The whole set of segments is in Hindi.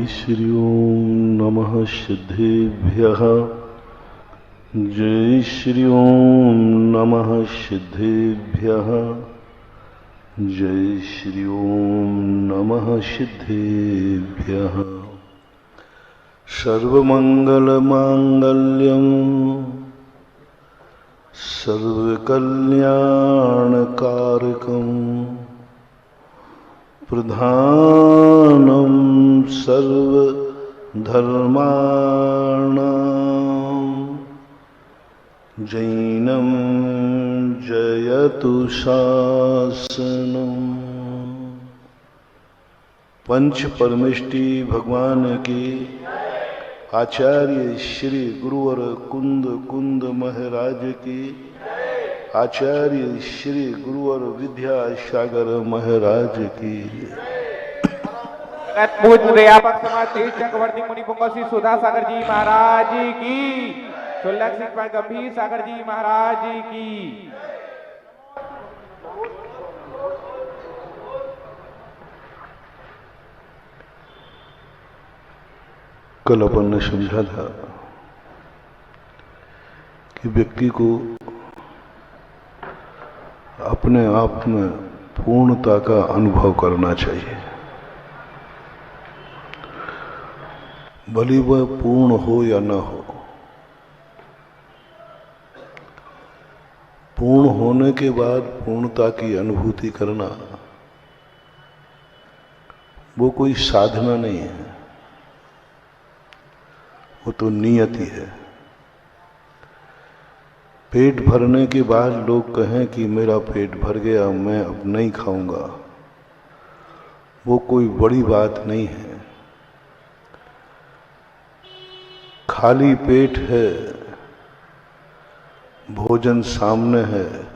श्री ओम नमः सिद्धेभ्यः। जय श्री ओम नमः सिद्धेभ्यः। जय श्री ओम नमः सिद्धेभ्यः। सर्वमंगलमांगल्यं सर्वकल्याणकारकं प्रधानं सर्वधर्माणां जैनं जयतु शासनम्। पंच परमेष्टि भगवान की आचार्य श्री गुरुवर कुंद कुंद महाराज की आचार्य श्री गुरुवर विद्यासागर महाराज की व्यापक समाज तेज चक्रवर्ती मुनि पुंगव श्री सुधा सागर जी महाराज की, 16 सिख गंभीर सागर जी महाराज की। कल अपन ने समझा था कि व्यक्ति को अपने आप में पूर्णता का अनुभव करना चाहिए, भले वह पूर्ण हो या न हो। पूर्ण होने के बाद पूर्णता की अनुभूति करना वो कोई साधना नहीं है, वो तो नियति है। पेट भरने के बाद लोग कहें कि मेरा पेट भर गया, मैं अब नहीं खाऊंगा, वो कोई बड़ी बात नहीं है। खाली पेट है, भोजन सामने है,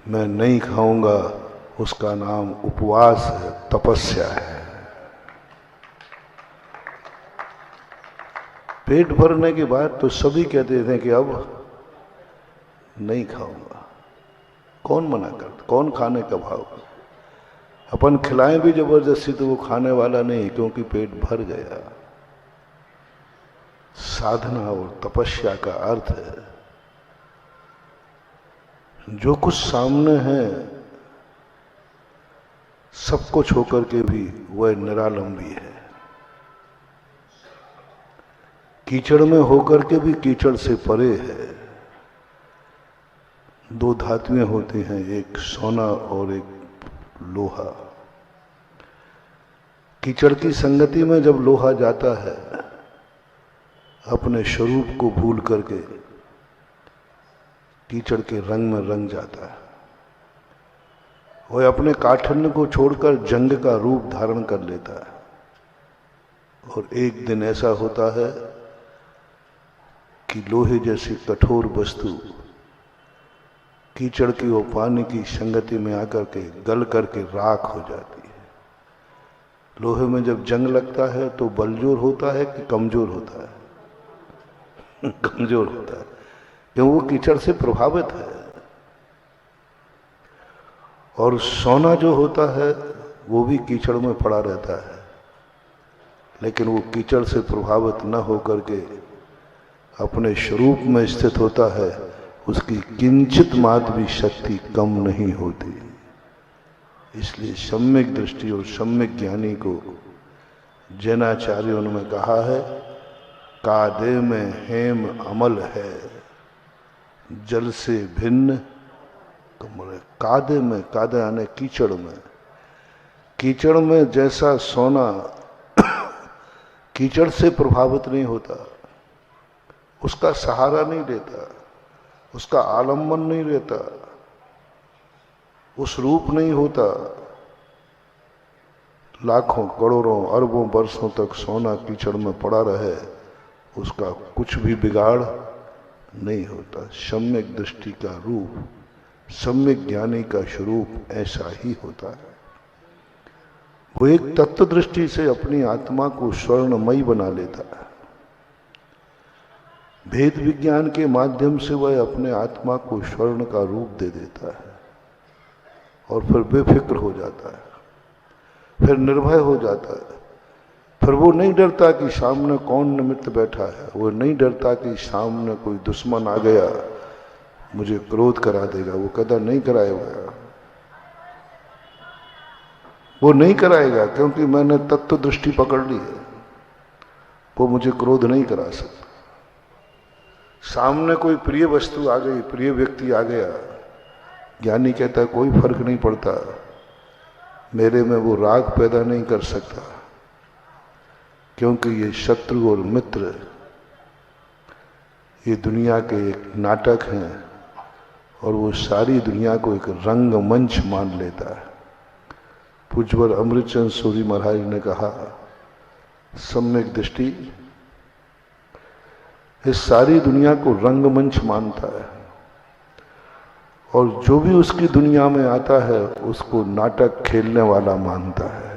मैं नहीं खाऊंगा, उसका नाम उपवास है, तपस्या है। पेट भरने के बाद तो सभी कहते थे कि अब नहीं खाऊंगा। कौन मना करता, कौन खाने का भाव। अपन खिलाएं भी जबरदस्ती तो वो खाने वाला नहीं, क्योंकि पेट भर गया। साधना और तपस्या का अर्थ है जो कुछ सामने है सब कुछ होकर के भी वह निरालंबी है। कीचड़ में होकर के भी कीचड़ से परे है। दो धातुएं होती हैं, एक सोना और एक लोहा। कीचड़ की संगति में जब लोहा जाता है अपने स्वरूप को भूल करके कीचड़ के रंग में रंग जाता है। वह अपने काठिन्य को छोड़कर जंग का रूप धारण कर लेता है। और एक दिन ऐसा होता है कि लोहे जैसी कठोर वस्तु कीचड़ की और पानी की संगति में आकर के गल करके राख हो जाती है। लोहे में जब जंग लगता है तो बलजोर होता है कि कमजोर होता है? कमजोर होता है, क्यों? वो कीचड़ से प्रभावित है। और सोना जो होता है वो भी कीचड़ में पड़ा रहता है, लेकिन वो कीचड़ से प्रभावित न होकर के अपने स्वरूप में स्थित होता है। उसकी किंचित मात्र भी शक्ति कम नहीं होती। इसलिए सम्यक दृष्टि और सम्यक ज्ञानी को जैनाचार्यों ने कहा है, कादे में हेम अमल है, जल से भिन्न कमल। कादे में, कादे यानी कीचड़ में। कीचड़ में जैसा सोना कीचड़ से प्रभावित नहीं होता, उसका सहारा नहीं लेता, उसका आलम्बन नहीं रहता, उस रूप नहीं होता। लाखों करोड़ों अरबों वर्षों तक सोना कीचड़ में पड़ा रहे, उसका कुछ भी बिगाड़ नहीं होता। सम्यक दृष्टि का रूप, सम्यक ज्ञानी का स्वरूप ऐसा ही होता है। वो एक तत्व दृष्टि से अपनी आत्मा को स्वर्णमयी बना लेता है। भेद विज्ञान के माध्यम से वह अपने आत्मा को स्वर्ण का रूप दे देता है और फिर बेफिक्र हो जाता है, फिर निर्भय हो जाता है, फिर वो नहीं डरता कि सामने कौन निमित्त बैठा है, वो नहीं डरता कि सामने कोई दुश्मन आ गया मुझे क्रोध करा देगा। वो कहता नहीं कराएगा, वो नहीं कराएगा, क्योंकि मैंने तत्व दृष्टि पकड़ ली है, वो मुझे क्रोध नहीं करा सकता। सामने कोई प्रिय वस्तु आ गई, प्रिय व्यक्ति आ गया, ज्ञानी कहता कोई फर्क नहीं पड़ता, मेरे में वो राग पैदा नहीं कर सकता, क्योंकि ये शत्रु और मित्र ये दुनिया के एक नाटक हैं और वो सारी दुनिया को एक रंगमंच मान लेता है। पूज्यवर अमृतचंद सूरी महाराज ने कहा, सम्यक दृष्टि इस सारी दुनिया को रंगमंच मानता है और जो भी उसकी दुनिया में आता है उसको नाटक खेलने वाला मानता है।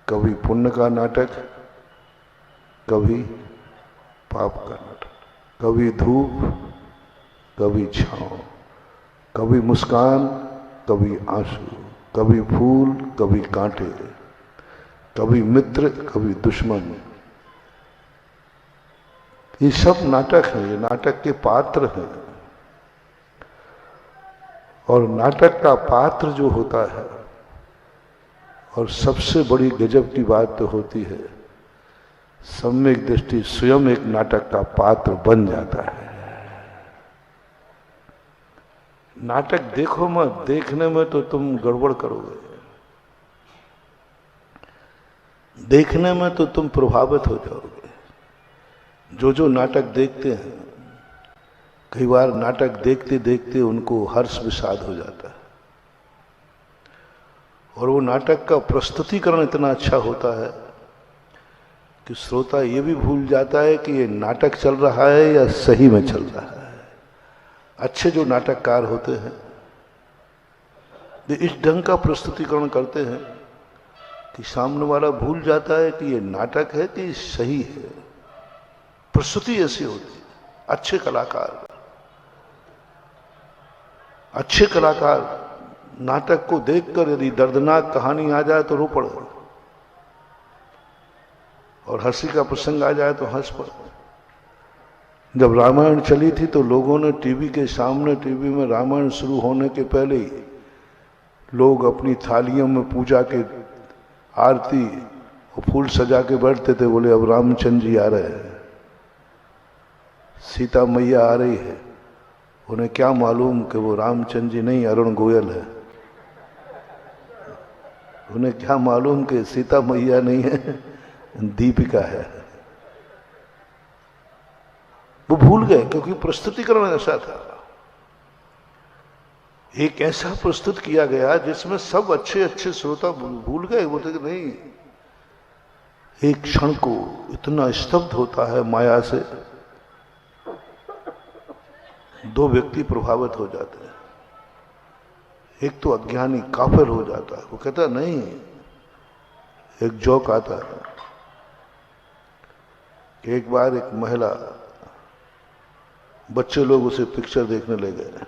कभी पुण्य का नाटक, कभी पाप का नाटक, कभी धूप, कभी छांव, कभी मुस्कान, कभी आंसू, कभी फूल, कभी कांटे, कभी मित्र, कभी दुश्मन। ये सब नाटक है, ये नाटक के पात्र हैं। और नाटक का पात्र जो होता है, और सबसे बड़ी गजब की बात तो होती है, सम्यक दृष्टि स्वयं एक नाटक का पात्र बन जाता है। नाटक देखो मत, देखने में तो तुम गड़बड़ करोगे, देखने में तो तुम प्रभावित हो जाओगे। जो नाटक देखते हैं, कई बार नाटक देखते देखते उनको हर्ष विषाद हो जाता है और वो नाटक का प्रस्तुतिकरण इतना अच्छा होता है कि श्रोता ये भी भूल जाता है कि ये नाटक चल रहा है या सही में चल रहा है। अच्छे जो नाटककार होते हैं वे इस ढंग का प्रस्तुतिकरण करते हैं कि सामने वाला भूल जाता है कि ये नाटक है कि सही है। प्रस्तुति ऐसी होती है। अच्छे कलाकार नाटक को देखकर यदि दर्दनाक कहानी आ जाए तो रो पड़े और हंसी का प्रसंग आ जाए तो हंस पड़े। जब रामायण चली थी तो लोगों ने टीवी के सामने, टीवी में रामायण शुरू होने के पहले ही लोग अपनी थालियों में पूजा के आरती और फूल सजा के बैठते थे। बोले अब रामचंद्र जी आ रहे हैं, सीता मैया आ रही है। उन्हें क्या मालूम कि वो रामचंद्र जी नहीं, अरुण गोयल है। उन्हें क्या मालूम कि सीता मैया नहीं है, दीपिका है। वो भूल गए क्योंकि प्रस्तुतिकरण ऐसा था। एक ऐसा प्रस्तुत किया गया जिसमें सब अच्छे अच्छे श्रोता भूल गए। बोलते कि नहीं, एक क्षण को इतना स्तब्ध होता है माया से, दो व्यक्ति प्रभावित हो जाते हैं। एक तो अज्ञानी काफिर हो जाता है, वो कहता नहीं। एक जोक आता है कि एक बार एक महिला, बच्चे लोग उसे पिक्चर देखने ले गए।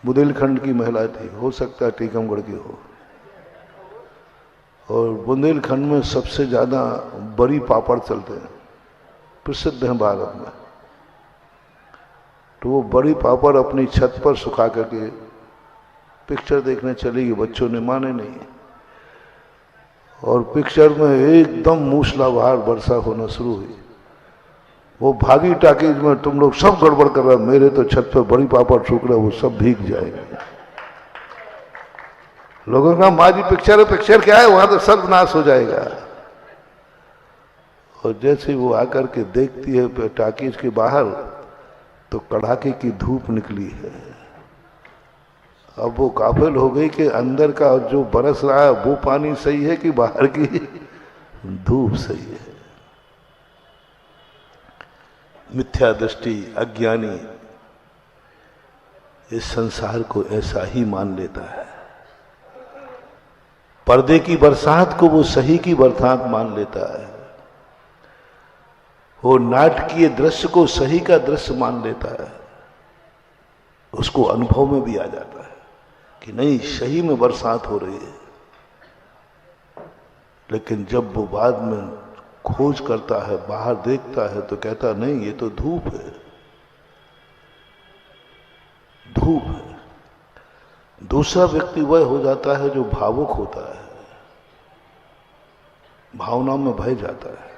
बुंदेलखंड की महिला थी, हो सकता है टीकमगढ़ की हो। और बुंदेलखंड में सबसे ज्यादा बड़ी पापड़ चलते हैं, प्रसिद्ध हैं भारत में। तो वो बड़ी पापड़ अपनी छत पर सुखा करके पिक्चर देखने चली गई। बच्चों ने माने नहीं और पिक्चर में एकदम मूसलाधार वर्षा होना शुरू हुई। वो भागी टाकीज में, तुम लोग सब गड़बड़ कर रहे, मेरे तो छत पर बड़ी पापड़ सूख रहे, वो सब भीग जाएंगे। लोगों का माँ जी पिक्चर है, पिक्चर क्या है, वहां तो सर्वनाश हो जाएगा। और जैसे वो आकर के देखती है टाकीज के बाहर, तो कड़ाके की धूप निकली है। अब वो काबिल हो गई कि अंदर का जो बरस रहा है वो पानी सही है कि बाहर की धूप सही है। मिथ्या दृष्टि, अज्ञानी इस संसार को ऐसा ही मान लेता है। पर्दे की बरसात को वो सही की बरसात मान लेता है। वो नाटकीय दृश्य को सही का दृश्य मान लेता है। उसको अनुभव में भी आ जाता है कि नहीं, सही में बरसात हो रही है। लेकिन जब वो बाद में खोज करता है, बाहर देखता है, तो कहता नहीं, ये तो धूप है, धूप है। दूसरा व्यक्ति वह हो जाता है जो भावुक होता है, भावनाओं में बह जाता है,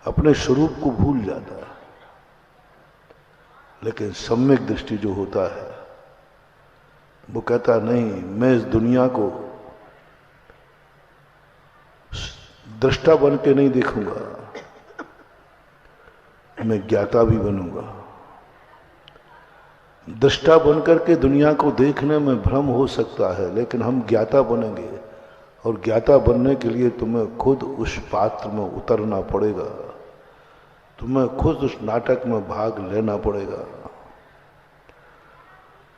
अपने स्वरूप को भूल जाता है। लेकिन सम्यक दृष्टि जो होता है वो कहता नहीं, मैं इस दुनिया को दृष्टा बन के नहीं देखूंगा, मैं ज्ञाता भी बनूंगा। दृष्टा बनकर के दुनिया को देखने में भ्रम हो सकता है, लेकिन हम ज्ञाता बनेंगे, और ज्ञाता बनने के लिए तुम्हें खुद उस पात्र में उतरना पड़ेगा, तुम्हें खुद उस नाटक में भाग लेना पड़ेगा,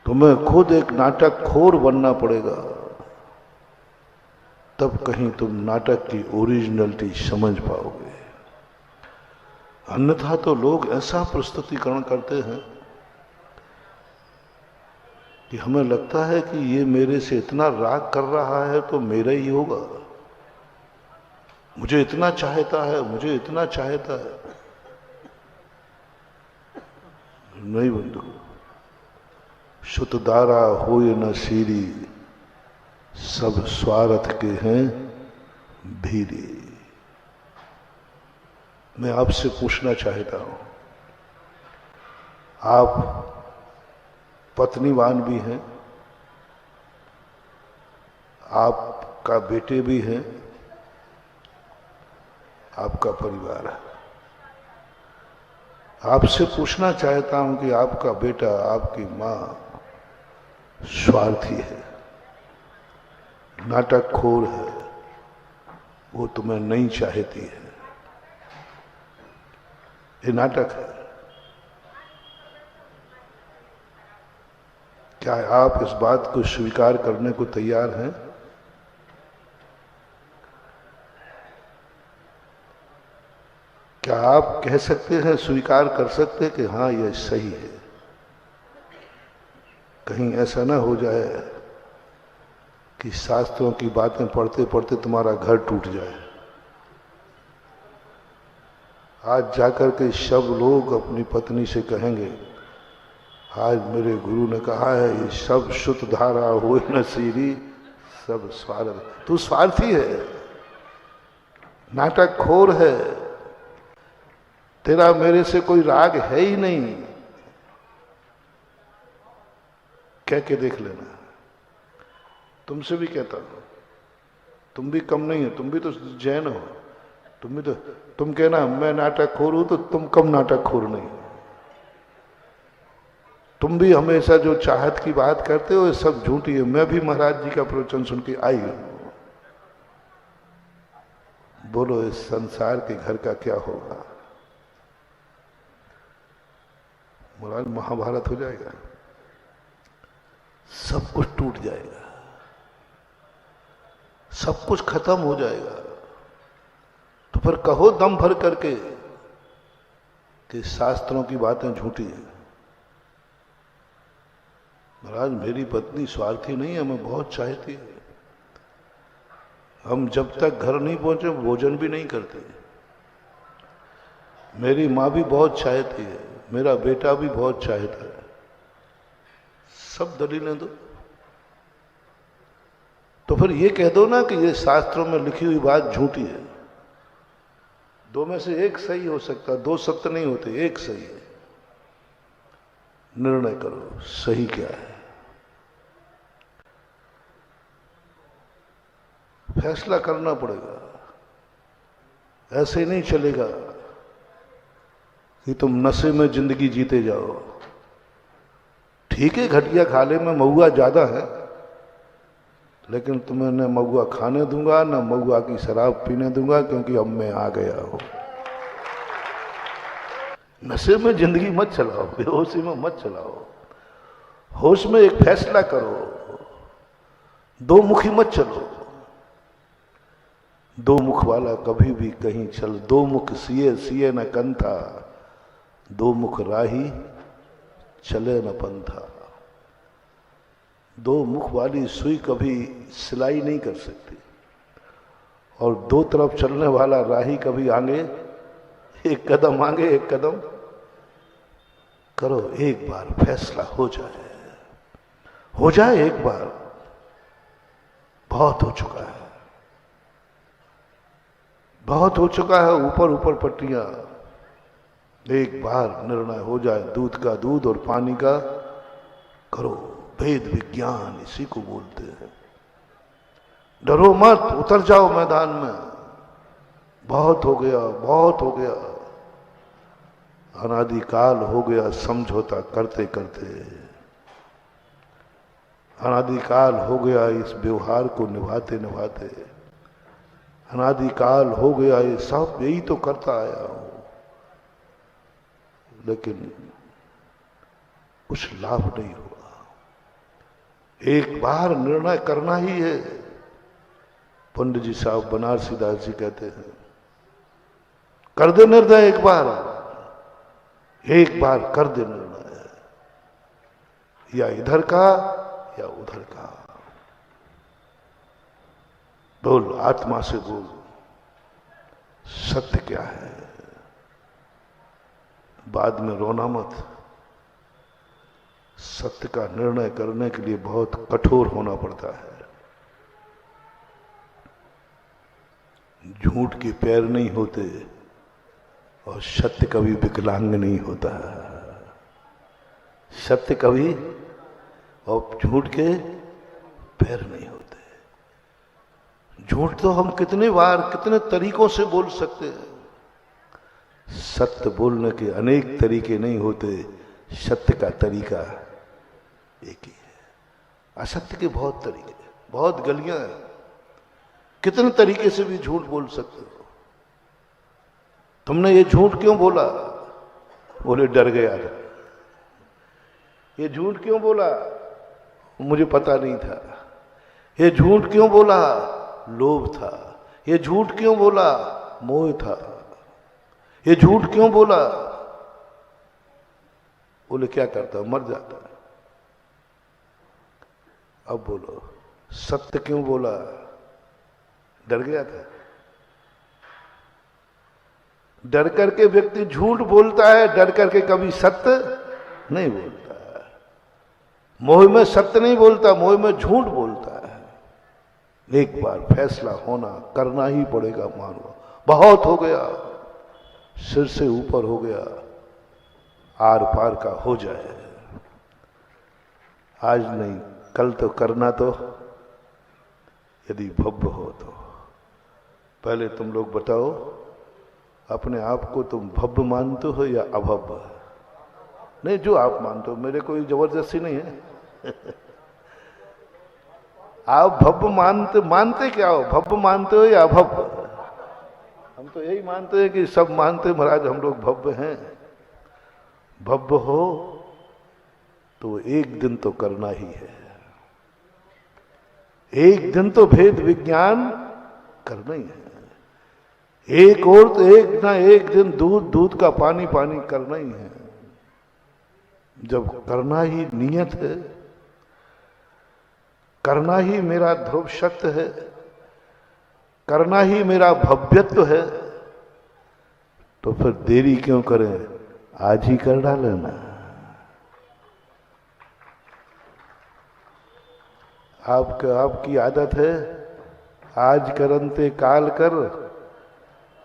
तुम्हें खुद एक नाटक खोर बनना पड़ेगा, तब कहीं तुम नाटक की ओरिजिनलिटी समझ पाओगे। अन्यथा तो लोग ऐसा प्रस्तुतिकरण करते हैं कि हमें लगता है कि ये मेरे से इतना राग कर रहा है तो मेरा ही होगा, मुझे इतना चाहता है, मुझे इतना चाहता है। नहीं बंधु, शुतदारा होय न सीरी, सब स्वार्थ के हैं भीरी। मैं आपसे पूछना चाहता हूं, आप पत्नीवान भी हैं, आपका बेटे भी हैं, आपका परिवार है। आपसे पूछना चाहता हूं कि आपका बेटा, आपकी मां स्वार्थी है, नाटकखोर है, वो तुम्हें नहीं चाहती है, ये नाटक है। क्या आप इस बात को स्वीकार करने को तैयार हैं? क्या आप कह सकते हैं, स्वीकार कर सकते हैं कि हाँ यह सही है? कहीं ऐसा ना हो जाए कि शास्त्रों की बातें पढ़ते पढ़ते तुम्हारा घर टूट जाए। आज जाकर के सब लोग अपनी पत्नी से कहेंगे, आज मेरे गुरु ने कहा है, ये सब शुद्ध धारा हो न सीरी, सब स्वार्थ। तू स्वार्थी है, नाटकखोर है, तेरा मेरे से कोई राग है ही नहीं। कह के देख लेना। तुमसे भी कहता हूं, तुम भी कम नहीं हो, तुम भी तो जैन हो, तुम भी तो, तुम कहना मैं नाटकखोर हूं तो तुम कम नाटकखोर नहीं। तुम भी हमेशा जो चाहत की बात करते हो ये सब झूठी है। मैं भी महाराज जी का प्रवचन सुन के आई हूं। बोलो इस संसार के घर का क्या होगा? महाराज महाभारत हो जाएगा, सब कुछ टूट जाएगा, सब कुछ खत्म हो जाएगा। तो फिर कहो दम भर करके कि शास्त्रों की बातें झूठी हैं। महाराज मेरी पत्नी स्वार्थी नहीं है, हमें बहुत चाहती है। हम जब तक घर नहीं पहुंचे भोजन भी नहीं करते। मेरी मां भी बहुत चाहती है, मेरा बेटा भी बहुत चाहता है। सब दलीलें दो। तो फिर ये कह दो ना कि ये शास्त्रों में लिखी हुई बात झूठी है। दो में से एक सही हो सकता, दो सत्य नहीं होते, एक सही है। निर्णय करो सही क्या है, फैसला करना पड़ेगा। ऐसे नहीं चलेगा कि तुम नशे में जिंदगी जीते जाओ। ठीक है घटिया खाने में महुआ ज्यादा है, लेकिन तुम्हें न महुआ खाने दूंगा न महुआ की शराब पीने दूंगा, क्योंकि अब मैं आ गया हूं। नशे में जिंदगी मत चलाओ, बेहोशी में मत चलाओ। होश में एक फैसला करो, दो मुखी मत चलो। दो मुख वाला कभी भी कहीं चल, दो मुख सिए सिए न कंथा, दो मुख राही चले न पंथा। दो मुख वाली सुई कभी सिलाई नहीं कर सकती, और दो तरफ चलने वाला राही कभी आगे, एक कदम आगे एक कदम करो। एक बार फैसला हो जाए एक बार, बहुत हो चुका है, बहुत हो चुका है। ऊपर ऊपर पट्टियां, एक बार निर्णय हो जाए, दूध का दूध और पानी का करो। भेद विज्ञान इसी को बोलते हैं। डरो मत, उतर जाओ मैदान में। बहुत हो गया, बहुत हो गया, अनादिकाल हो गया समझौता करते करते। अनादिकाल हो गया इस व्यवहार को निभाते निभाते। अनादिकाल हो गया ये सब यही तो करता आया हूं, लेकिन कुछ लाभ नहीं हुआ। एक बार निर्णय करना ही है। पंडित जी साहब बनारसी दास जी कहते हैं, कर दे निर्णय एक बार कर दे निर्णय, या इधर का या उधर का। बोल, आत्मा से बोल, सत्य क्या है। बाद में रोना मत। सत्य का निर्णय करने के लिए बहुत कठोर होना पड़ता है। झूठ के पैर नहीं होते और सत्य कभी विकलांग नहीं होता। सत्य कभी और झूठ के पैर नहीं होते। झूठ तो हम कितने बार कितने तरीकों से बोल सकते हैं। सत्य बोलने के अनेक तरीके नहीं होते, सत्य का तरीका एक ही है। असत्य के बहुत तरीके, बहुत गलियां हैं। कितने तरीके से भी झूठ बोल सकते हो। तुमने ये झूठ क्यों बोला? बोले डर गया था। ये झूठ क्यों बोला? मुझे पता नहीं था। ये झूठ क्यों बोला? लोभ था। ये झूठ क्यों बोला? मोह था। ये झूठ क्यों बोला? बोले क्या करता, मर जाता। अब बोलो, सत्य क्यों बोला? डर गया था। डर करके व्यक्ति झूठ बोलता है, डर करके कभी सत्य नहीं बोलता। मोह में सत्य नहीं बोलता, मोह में झूठ बोलता है। एक बार फैसला होना, करना ही पड़ेगा। मानो बहुत हो गया, सिर से ऊपर हो गया, आर पार का हो जाए। आज नहीं कल तो करना, तो यदि भव्य हो तो। पहले तुम लोग बताओ, अपने आप को तुम भव्य मानते हो या अभव्य? नहीं, जो आप मानते हो, मेरे कोई जबरदस्ती नहीं है। आप भव्य मानते क्या हो? भव्य मानते हो या अभव्य? हम तो यही मानते हैं कि सब मानते महाराज हम लोग भव्य हैं। भव्य हो तो एक दिन तो करना ही है। एक दिन तो भेद विज्ञान करना ही है। एक और तो एक ना एक दिन दूध का पानी करना ही है। जब करना ही नियत है, करना ही मेरा ध्रुव सत्य है, करना ही मेरा भव्यत्व है, तो फिर देरी क्यों करें? आज ही कर डालेना। आपकी आदत है, आज करंते काल कर,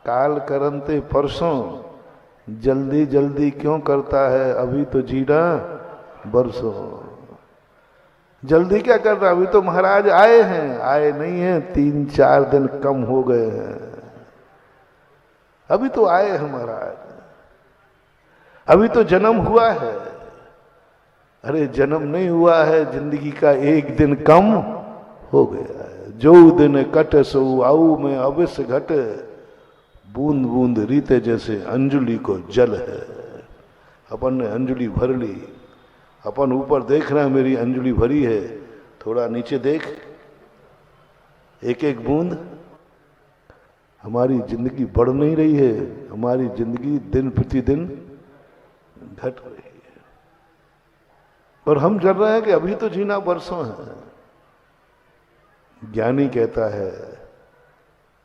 काल करंते परसों। जल्दी जल्दी क्यों करता है? अभी तो जीना बरसों। जल्दी क्या कर रहा? अभी तो महाराज आए हैं। आए नहीं हैं, 3-4 दिन कम हो गए हैं। अभी तो आए हैं महाराज, अभी तो जन्म हुआ है। अरे जन्म नहीं हुआ है, जिंदगी का एक दिन कम हो गया है। जो दिन कट सो आऊ में अवश्य घट, बूंद बूंद रीते जैसे अंजुली को जल है। अपन ने अंजुली भर ली, अपन ऊपर देख रहे हैं मेरी अंजुली भरी है, थोड़ा नीचे देख, एक एक बूंद। हमारी जिंदगी बढ़ नहीं रही है, हमारी जिंदगी दिन प्रतिदिन घट रही है। और हम जल रहे हैं कि अभी तो जीना बरसों है। ज्ञानी कहता है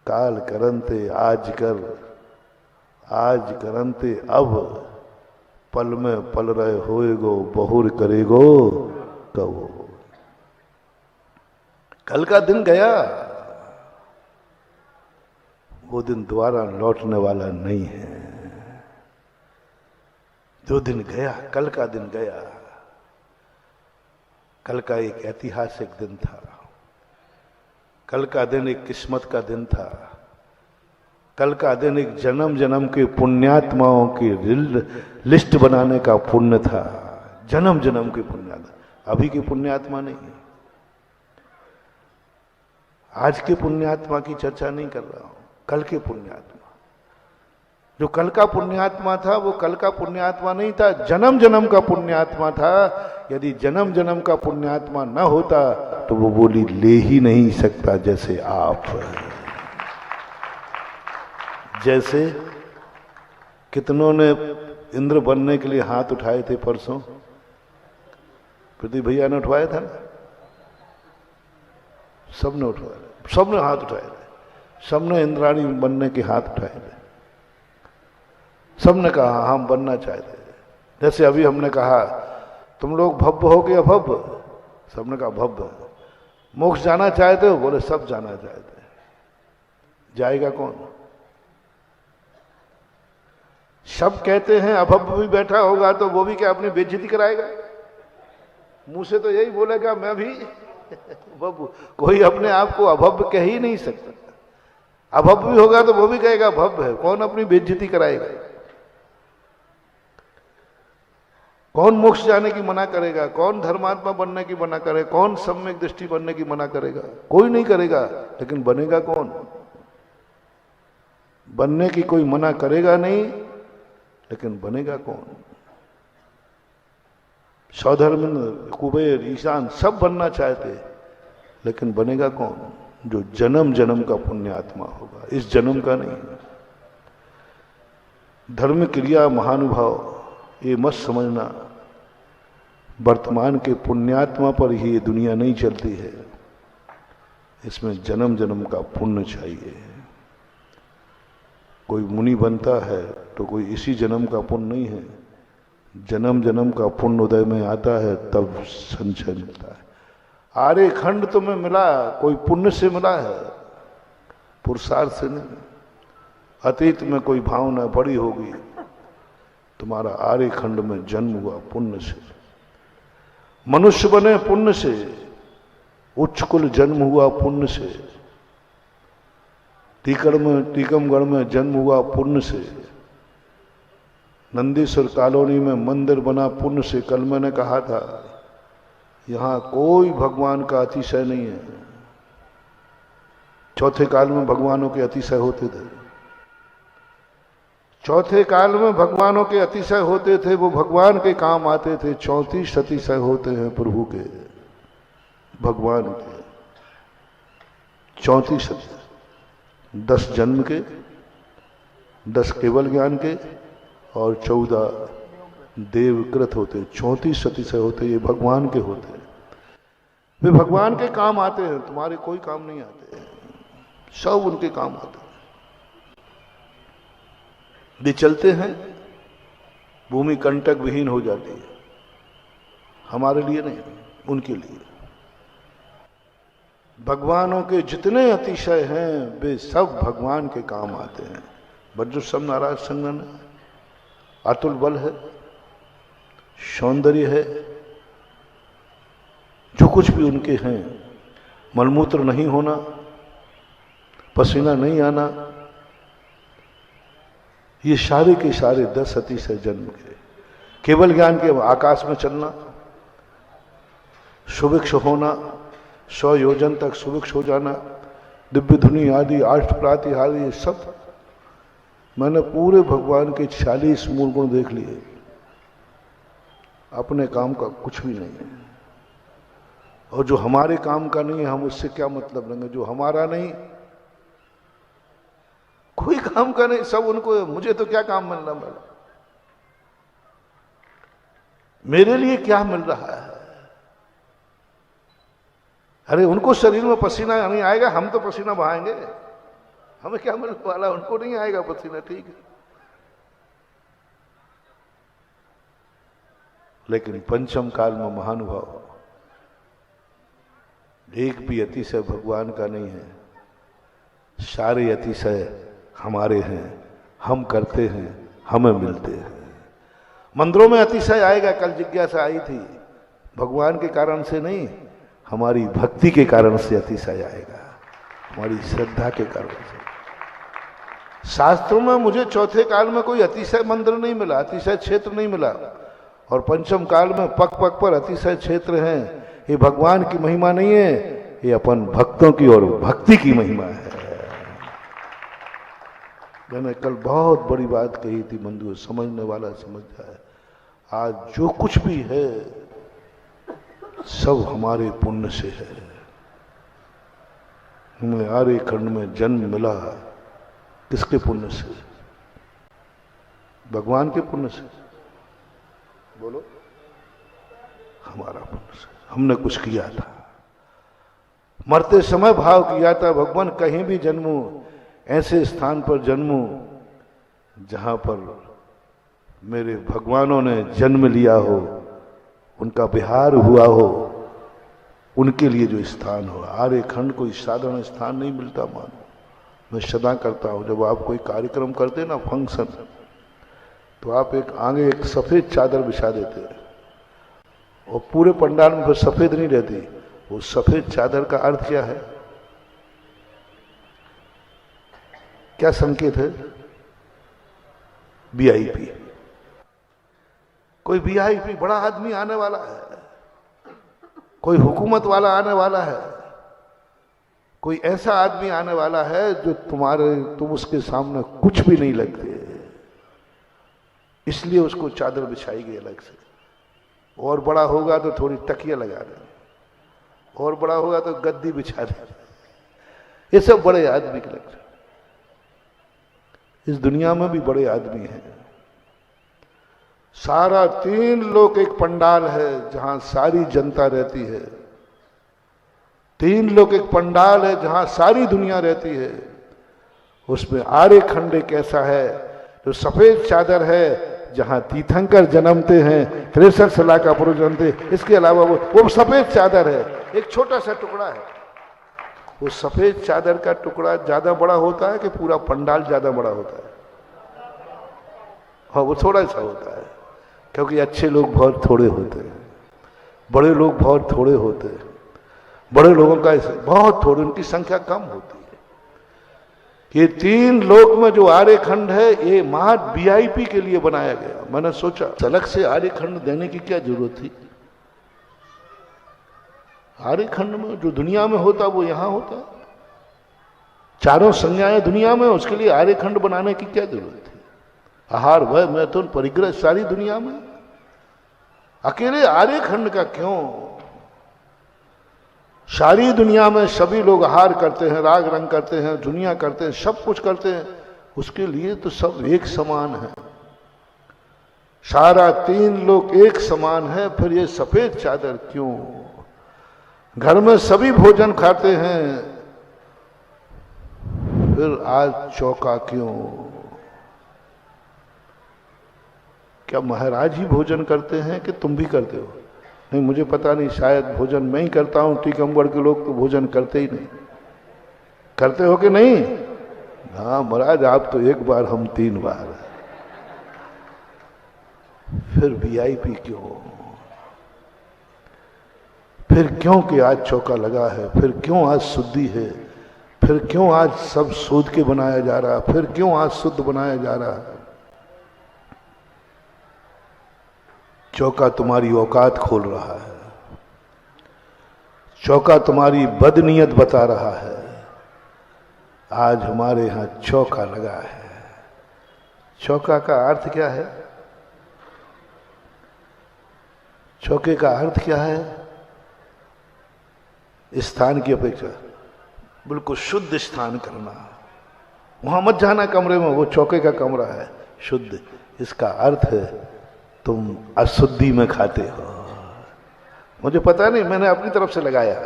काल करंते आज कर, आज करंते अब, पल में पल रहे होएगो, बहुर करेगो कहो। कल का दिन गया, वो दिन दोबारा लौटने वाला नहीं है। जो दिन गया, कल का दिन गया। कल का एक ऐतिहासिक दिन था, कल का दिन एक किस्मत का दिन था, कल का दिन एक जन्म जन्म के पुण्यात्माओं की लिस्ट बनाने का पुण्य था। जन्म जन्म के पुण्यात्मा, अभी के पुण्यात्मा नहीं, आज के पुण्यात्मा की चर्चा नहीं कर रहा हूं, कल के पुण्यात्मा। जो कल का पुण्यात्मा था वो कल का पुण्यात्मा नहीं था, जन्म जन्म का पुण्यात्मा था। यदि जन्म जन्म का पुण्यात्मा न होता तो वो बोली ले ही नहीं सकता जैसे आप। जैसे कितनों ने इंद्र बनने के लिए हाथ उठाए थे परसों, प्रदीप भैया ने उठवाया था ना, सबने उठवाया, सबने हाथ उठाए थे, सबने इंद्राणी बनने के हाथ उठाए थे, सबने कहा हम बनना चाहते थे। जैसे अभी हमने कहा तुम लोग भव्य हो गया भव्य, सबने कहा भव्य। मोक्ष जाना चाहते हो, बोले सब जाना चाहते हैं। जाएगा कौन? सब कहते हैं अभव्य भी बैठा होगा तो वो भी क्या अपनी बेइज्जती कराएगा? मुंह से तो यही बोलेगा मैं भी भव्य। कोई अपने आप को अभव्य कह ही नहीं सकता। अभव्य भी होगा तो वो भी कहेगा भव्य है। कौन अपनी बेइज्जती कराएगा? कौन मोक्ष जाने की मना करेगा? कौन धर्मात्मा बनने की मना करेगा? कौन सम्यक दृष्टि बनने की मना करेगा? कोई नहीं करेगा। लेकिन बनेगा कौन? बनने की कोई मना करेगा नहीं, लेकिन बनेगा कौन? सौधर्म, कुबेर, ईशान सब बनना चाहते, लेकिन बनेगा कौन? जो जन्म जन्म का पुण्यात्मा होगा, इस जन्म का नहीं। धर्म क्रिया महानुभाव, ये मत समझना वर्तमान के पुण्यात्मा पर ही ये दुनिया नहीं चलती है। इसमें जन्म जन्म का पुण्य चाहिए। कोई मुनि बनता है तो कोई इसी जन्म का पुण्य नहीं है, जन्म जन्म का पुण्य उदय में आता है तब संचय मिलता है। आर्य खंड तुम्हें मिला, कोई पुण्य से मिला है, पुरुषार्थ से नहीं। अतीत में कोई भावना बड़ी होगी, तुम्हारा आर्य खंड में जन्म हुआ पुण्य से। मनुष्य बने पुण्य से, उच्च कुल जन्म हुआ पुण्य से, टीकमगढ़ में जन्म हुआ पुण्य से, नंदीश्वर कॉलोनी में मंदिर बना पुण्य से। कल मैंने कहा था यहां कोई भगवान का अतिशय नहीं है। चौथे काल में भगवानों के अतिशय होते थे, चौथे काल में भगवानों के अतिशय होते थे, वो भगवान के काम आते थे। 34 अतिशय होते हैं प्रभु के, भगवान के 34 अतिशय। 10 जन्म के, 10 केवल ज्ञान के और 14 देवकृत होते। 34 अतिशय होते, ये भगवान के होते। वे भगवान के काम आते हैं, तुम्हारे कोई काम नहीं आते, सब उनके काम आते हैं। वे चलते हैं, भूमि कंटक विहीन हो जाती है। हमारे लिए नहीं, उनके लिए। भगवानों के जितने अतिशय हैं वे सब भगवान के काम आते हैं। बज्र सब नाराज संगन है, अतुल बल है, सौंदर्य है, जो कुछ भी उनके हैं। मलमूत्र नहीं होना, पसीना नहीं आना, ये सारे के सारे 10 अतिशय जन्म के। केवल ज्ञान के आकाश में चलना, सुभिक्ष होना, 100 योजन तक सुभिक्ष हो जाना, दिव्य धुनी आदि, अष्ट प्रातिहारी, ये सब मैंने पूरे भगवान के 40 मूल गुण देख लिए। अपने काम का कुछ भी नहीं है, और जो हमारे काम का नहीं है हम उससे क्या मतलब लेंगे? जो हमारा नहीं, कोई काम का नहीं, सब उनको। मुझे तो क्या काम मिल रहा है? मेरे लिए क्या मिल रहा है? अरे उनको शरीर में पसीना नहीं आएगा, हम तो पसीना बहाएंगे। हमें क्या मिलने वाला, उनको नहीं आएगा पसीना, ठीक है। लेकिन पंचम काल में महानुभाव, एक भी अतिशय भगवान का नहीं है, सारे अतिशय हमारे हैं, हम करते हैं, हमें मिलते हैं। मंदिरों में अतिशय आएगा, कल जिज्ञासा आई थी, भगवान के कारण से नहीं, हमारी भक्ति के कारण से अतिशय आएगा, हमारी श्रद्धा के कारण से। शास्त्रों में मुझे चौथे काल में कोई अतिशय मंदिर नहीं मिला, अतिशय क्षेत्र नहीं मिला, और पंचम काल में पग पग पर अतिशय क्षेत्र हैं। ये भगवान की महिमा नहीं है, ये अपन भक्तों की और भक्ति की महिमा है। मैंने कल बहुत बड़ी बात कही थी, बंधु, समझने वाला समझ जाए। आज जो कुछ भी है सब हमारे पुण्य से है। हमें आर्य खंड में जन्म मिला किसके पुण्य से? भगवान के पुण्य से। बोलो, हमारा पुण्य से। हमने कुछ किया था, मरते समय भाव किया था, भगवान कहीं भी जन्मूं, ऐसे स्थान पर जन्मूं जहां पर मेरे भगवानों ने जन्म लिया हो, उनका विहार हुआ हो, उनके लिए जो स्थान हो। आर्य खंड कोई साधारण स्थान नहीं मिलता। मानो मैं सदा करता हूं, जब आप कोई कार्यक्रम करते ना, फंक्शन, तो आप आगे एक सफेद चादर बिछा देते हैं, और पूरे पंडाल में फिर सफेद नहीं रहती। वो सफेद चादर का अर्थ क्या है, क्या संकेत है? वीआईपी। कोई वीआईपी बड़ा आदमी आने वाला है, कोई हुकूमत वाला आने वाला है, कोई ऐसा आदमी आने वाला है जो तुम उसके सामने कुछ भी नहीं लगते, इसलिए उसको चादर बिछाई गई अलग से। और बड़ा होगा तो थोड़ी तकिया लगा दे, और बड़ा होगा तो गद्दी बिछा दे। ये सब बड़े आदमी के लक्षण। इस दुनिया में भी बड़े आदमी हैं। सारा 3 लोक एक पंडाल है जहां सारी जनता रहती है। 3 लोक एक पंडाल है जहां सारी दुनिया रहती है। उसमें आर्य खंड एक ऐसा है जो सफेद चादर है, जहां तीर्थंकर जन्मते हैं, 63 लाख का पुरुष जन्मते। इसके अलावा वो सफेद चादर है, एक छोटा सा टुकड़ा है। वो सफेद चादर का टुकड़ा ज्यादा बड़ा होता है कि पूरा पंडाल ज्यादा बड़ा होता है? हाँ, वो थोड़ा सा होता है, क्योंकि अच्छे लोग बहुत थोड़े होते हैं, बड़े लोग बहुत थोड़े होते हैं। बड़े लोगों का बहुत थोड़े, उनकी संख्या कम होती है। ये 3 लोक में जो आर्य खंड है, ये महान वीआईपी के लिए बनाया गया। मैंने सोचा अलग से आर्य खंड देने की क्या जरूरत थी? आर्य खंड में जो दुनिया में होता वो यहां होता। चारों संज्ञाएं दुनिया में, उसके लिए आर्य खंड बनाने की क्या जरूरत थी? आहार, वह, मैथुन, परिग्रह सारी दुनिया में, अकेले आर्य खंड का क्यों? सारी दुनिया में सभी लोग आहार करते हैं, राग रंग करते हैं, दुनिया करते हैं, सब कुछ करते हैं, उसके लिए तो सब एक समान है। सारा 3 लोग एक समान है, फिर ये सफेद चादर क्यों? घर में सभी भोजन खाते हैं, फिर आज चौका क्यों? क्या महाराज ही भोजन करते हैं कि तुम भी करते हो? नहीं, मुझे पता नहीं, शायद भोजन मैं ही करता हूं। टीकमगढ़ के लोग तो भोजन करते ही नहीं। करते हो कि नहीं? हाँ महाराज, आप तो 1 बार, हम 3 बार। फिर वीआईपी क्यों? फिर क्यों कि आज चौका लगा है? फिर क्यों आज शुद्धि है? फिर क्यों आज सब शोध के बनाया जा रहा? फिर क्यों आज शुद्ध बनाया जा रहा है? चौका तुम्हारी औकात खोल रहा है, चौका तुम्हारी बदनीयत बता रहा है। आज हमारे यहां चौका लगा है। चौका का अर्थ क्या है? चौके का अर्थ क्या है? स्थान की अपेक्षा बिल्कुल शुद्ध स्थान करना। वहां मत जाना कमरे में, वो चौके का कमरा है शुद्ध। इसका अर्थ है तुम अशुद्धि में खाते हो। मुझे पता नहीं, मैंने अपनी तरफ से लगाया।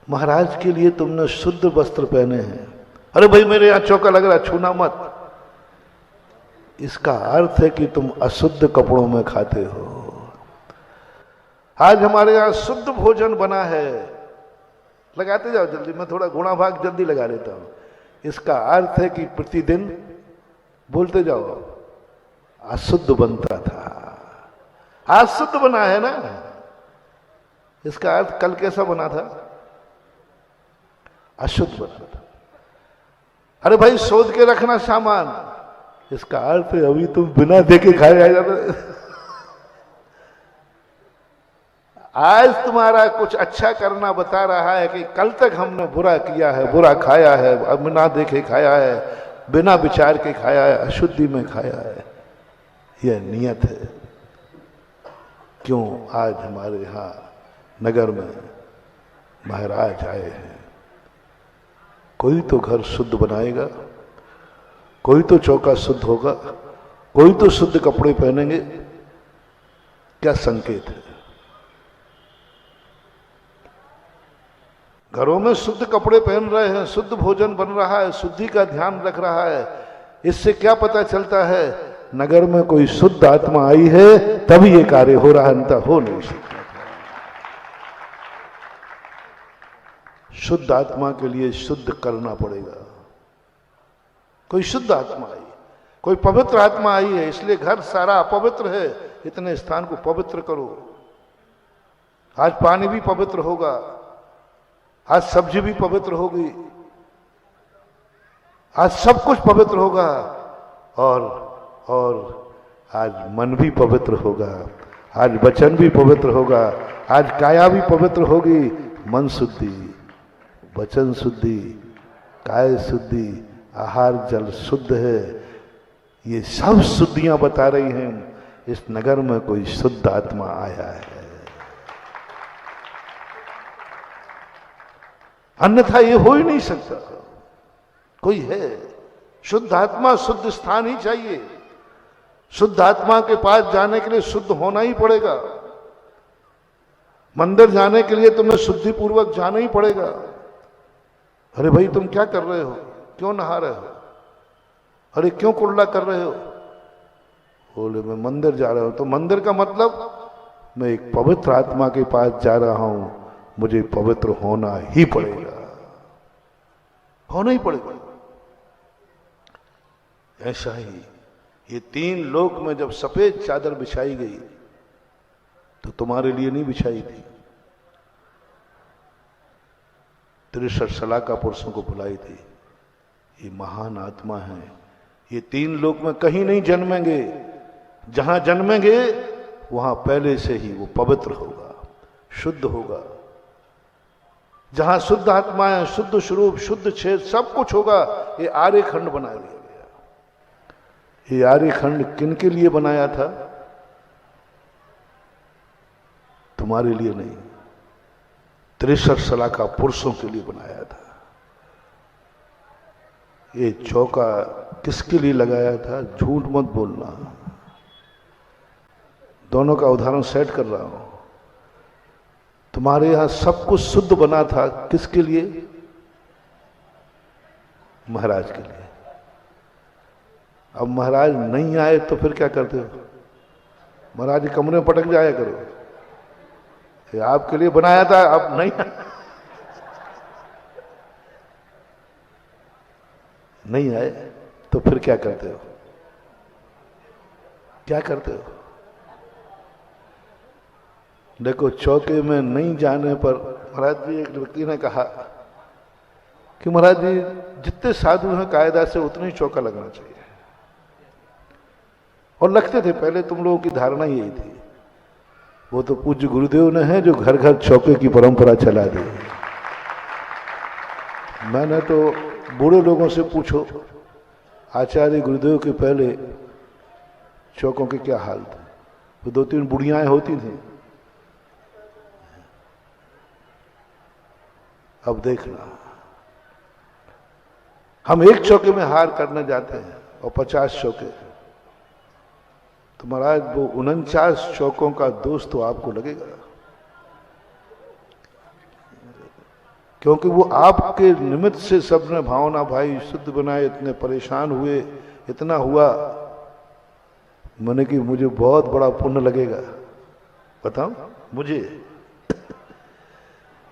महाराज के लिए तुमने शुद्ध वस्त्र पहने हैं। अरे भाई मेरे यहां चौका लग रहा, छूना मत। इसका अर्थ है कि तुम अशुद्ध कपड़ों में खाते हो। आज हमारे यहां शुद्ध भोजन बना है, लगाते जाओ जल्दी, मैं थोड़ा गुणा भाग जल्दी लगा लेता हूं। इसका अर्थ है कि प्रतिदिन बोलते जाओ अशुद्ध बनता था, आज शुद्ध बना है ना। इसका अर्थ कल कैसा बना था? अशुद्ध बना था। अरे भाई सोच के रखना सामान, इसका अर्थ है अभी तुम बिना देखे खाए जाते। आज तुम्हारा कुछ अच्छा करना बता रहा है कि कल तक हमने बुरा किया है, बुरा खाया है, अब बिना देखे खाया है, बिना विचार के खाया है, अशुद्धि में खाया है। यह नियत है। क्यों आज हमारे यहां नगर में महाराज आए हैं। कोई तो घर शुद्ध बनाएगा, कोई तो चौका शुद्ध होगा, कोई तो शुद्ध कपड़े पहनेंगे। क्या संकेत है? घरों में शुद्ध कपड़े पहन रहे हैं, शुद्ध भोजन बन रहा है, शुद्धि का ध्यान रख रहा है। इससे क्या पता चलता है? नगर में कोई शुद्ध आत्मा आई है, तभी ये कार्य हो रहा है, अन्यथा हो नहीं सकता। शुद्ध आत्मा के लिए शुद्ध करना पड़ेगा। कोई शुद्ध आत्मा आई, कोई पवित्र आत्मा आई है, इसलिए घर सारा अपवित्र है, इतने स्थान को पवित्र करो। आज पानी भी पवित्र होगा, आज सब्जी भी पवित्र होगी, आज सब कुछ पवित्र होगा, और आज मन भी पवित्र होगा, आज वचन भी पवित्र होगा, आज काया भी पवित्र होगी। मन शुद्धि, वचन शुद्धि, काय शुद्धि, आहार जल शुद्ध है। ये सब शुद्धियां बता रही हैं। इस नगर में कोई शुद्ध आत्मा आया है, अन्यथा ये हो ही नहीं सकता। कोई है शुद्ध आत्मा, शुद्ध स्थान ही चाहिए। शुद्ध आत्मा के पास जाने के लिए शुद्ध होना ही पड़ेगा। मंदिर जाने के लिए तुम्हें शुद्धि पूर्वक जाना ही पड़ेगा। अरे भाई तुम क्या कर रहे हो? क्यों नहा रहे हो? अरे क्यों कुल्ला कर रहे हो? बोले मैं मंदिर जा रहा हूं। तो मंदिर का मतलब मैं एक पवित्र आत्मा के पास जा रहा हूं, मुझे पवित्र होना ही पड़ेगा, होना ही पड़ेगा। ऐसा ही ये तीन लोक में जब सफेद चादर बिछाई गई तो तुम्हारे लिए नहीं बिछाई थी, 63 सलाका पुरुषों को बुलाई थी। ये महान आत्मा है। ये तीन लोक में कहीं नहीं जन्मेंगे, जहां जन्मेंगे वहां पहले से ही वो पवित्र होगा, शुद्ध होगा। जहां शुद्ध आत्मा है, शुद्ध स्वरूप, शुद्ध छेद, सब कुछ होगा। ये आर्यखंड बना दिया गया। ये आर्यखंड किन के लिए बनाया था? तुम्हारे लिए नहीं, 63 सलाका पुरुषों के लिए बनाया था। ये चौका किसके लिए लगाया था? झूठ मत बोलना। दोनों का उदाहरण सेट कर रहा हूं। तुम्हारे यहां सब कुछ शुद्ध बना था, किसके लिए? महाराज के लिए। अब महाराज नहीं आए तो फिर क्या करते हो? महाराज के कमरे में पटक जाया करो। ये आपके लिए बनाया था, अब नहीं नहीं आए तो फिर क्या करते हो? क्या करते हो? देखो, चौके में नहीं जाने पर महाराज जी, एक व्यक्ति ने कहा कि महाराज जी जितने साधु हैं कायदा से उतना ही चौका लगना चाहिए। और लगते थे, पहले तुम लोगों की धारणा यही थी। वो तो पूज्य गुरुदेव ने है जो घर घर चौके की परंपरा चला दी। मैंने तो बूढ़े लोगों से पूछो, आचार्य गुरुदेव के पहले चौकों के क्या हाल थे? वो 2-3 बुढ़ियाएं होती थी। अब देखना, हम एक चौके में हार करने जाते हैं और 50 चौके, तो महाराज वो 49 चौकों का दोष तो आपको लगेगा। क्योंकि वो आपके निमित्त से सबने भावना भाई शुद्ध बनाए, इतने परेशान हुए, इतना हुआ। मैंने कि मुझे बहुत बड़ा पुण्य लगेगा। बताओ मुझे,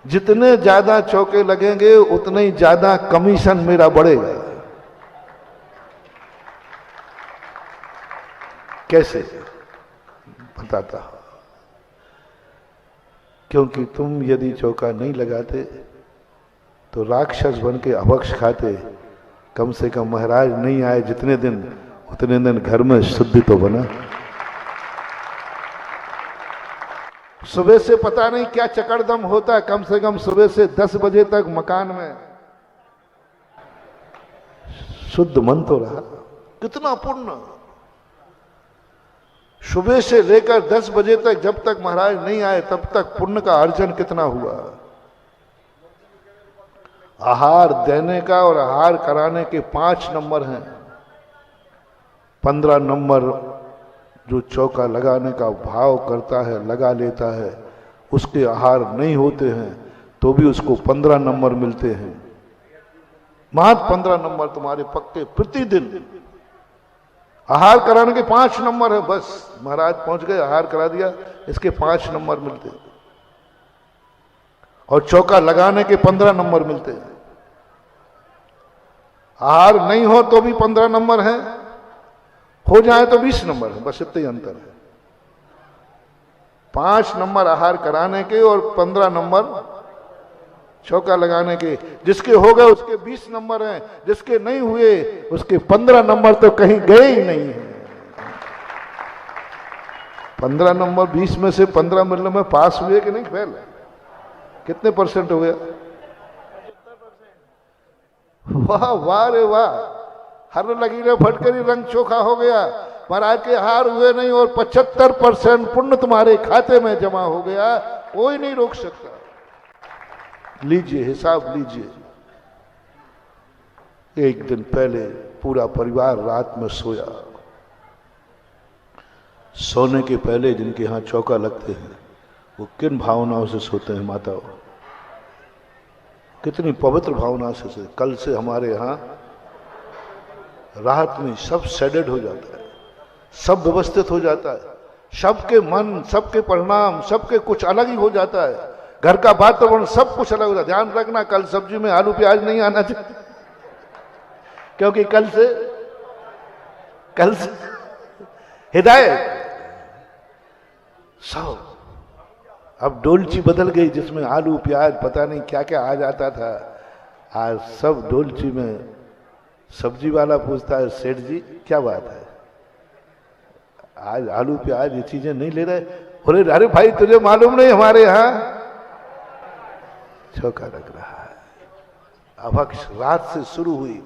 जितने ज्यादा चौके लगेंगे उतने ही ज्यादा कमीशन मेरा बढ़ेगा। कैसे बताता हूं। क्योंकि तुम यदि चौका नहीं लगाते तो राक्षस बन के अभक्ष खाते। कम से कम महाराज नहीं आए जितने दिन, उतने दिन घर में शुद्धि तो बना। सुबह से पता नहीं क्या चकड़दम होता, कम से कम सुबह से 10 बजे तक मकान में शुद्ध मन तो रहा। कितना पुण्य। सुबह से लेकर 10 बजे तक, जब तक महाराज नहीं आए तब तक पुण्य का अर्जन कितना हुआ। आहार देने का और आहार कराने के 5 नंबर हैं। 15 नंबर जो चौका लगाने का भाव करता है, लगा लेता है, उसके आहार नहीं होते हैं तो भी उसको 15 नंबर मिलते हैं। मात्र 15 नंबर तुम्हारे पक्के प्रतिदिन। आहार कराने के 5 नंबर है बस। महाराज पहुंच गए, आहार करा दिया, इसके 5 नंबर मिलते हैं। और चौका लगाने के 15 नंबर मिलते हैं। आहार नहीं हो तो भी 15 नंबर है, हो जाए तो 20 नंबर है, बस इतना ही अंतर है। 5 नंबर आहार कराने के और 15 नंबर चौका लगाने के। जिसके हो गए उसके 20 नंबर हैं, जिसके नहीं हुए उसके 15 नंबर तो कहीं गए ही नहीं है। 15 नंबर 20 में से 15 मिलने में पास हुए कि नहीं, फेल? कितने परसेंट हो गया? वाह वाह रे वाह, हर लकीरें फटकरी रंग चोखा हो गया। महाराज के हार हुए नहीं और 75% पुण्य तुम्हारे खाते में जमा हो गया, कोई नहीं रोक सकता। लीजिए, हिसाब लीजिए। एक दिन पहले पूरा परिवार रात में सोया। सोने के पहले जिनके यहां चौका लगते हैं वो किन भावनाओं से सोते हैं माताओं? कितनी पवित्र भावना से सोते। कल से हमारे यहां रात में सब सेडेड हो जाता है, सब व्यवस्थित हो जाता है, सबके मन, सबके परिणाम, सबके कुछ अलग ही हो जाता है। घर का वातावरण सब कुछ अलग होता है। ध्यान रखना, कल सब्जी में आलू प्याज नहीं आना चाहिए, क्योंकि कल से हिदायत सब। अब डोलची बदल गई जिसमें आलू प्याज पता नहीं क्या क्या आ जाता था। आज सब डोलची में सब्जी वाला पूछता है, सेठ जी क्या बात है, आज आलू प्याज ये चीजें नहीं ले रहे? बोले अरे भाई तुझे मालूम नहीं, हमारे यहां चौका लग रहा है। अभक्ष रात से शुरू हुई,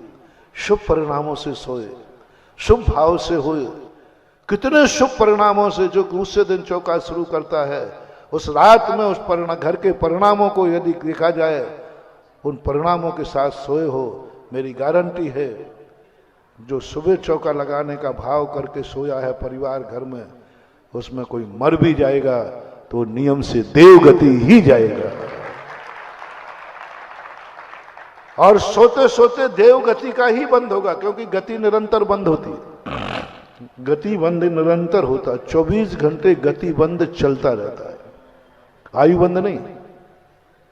शुभ परिणामों से सोए, शुभ भाव से हुए। कितने शुभ परिणामों से जो दूसरे दिन चौका शुरू करता है, उस रात में उस घर के परिणामों को यदि देखा जाए, उन परिणामों के साथ सोए हो, मेरी गारंटी है जो सुबह चौका लगाने का भाव करके सोया है परिवार घर में, उसमें कोई मर भी जाएगा तो नियम से देवगति ही जाएगा। और सोते सोते देवगति का ही बंद होगा, क्योंकि गति निरंतर बंद होती है। गति बंद निरंतर होता, 24 घंटे गति बंद चलता रहता है। आयु बंद नहीं,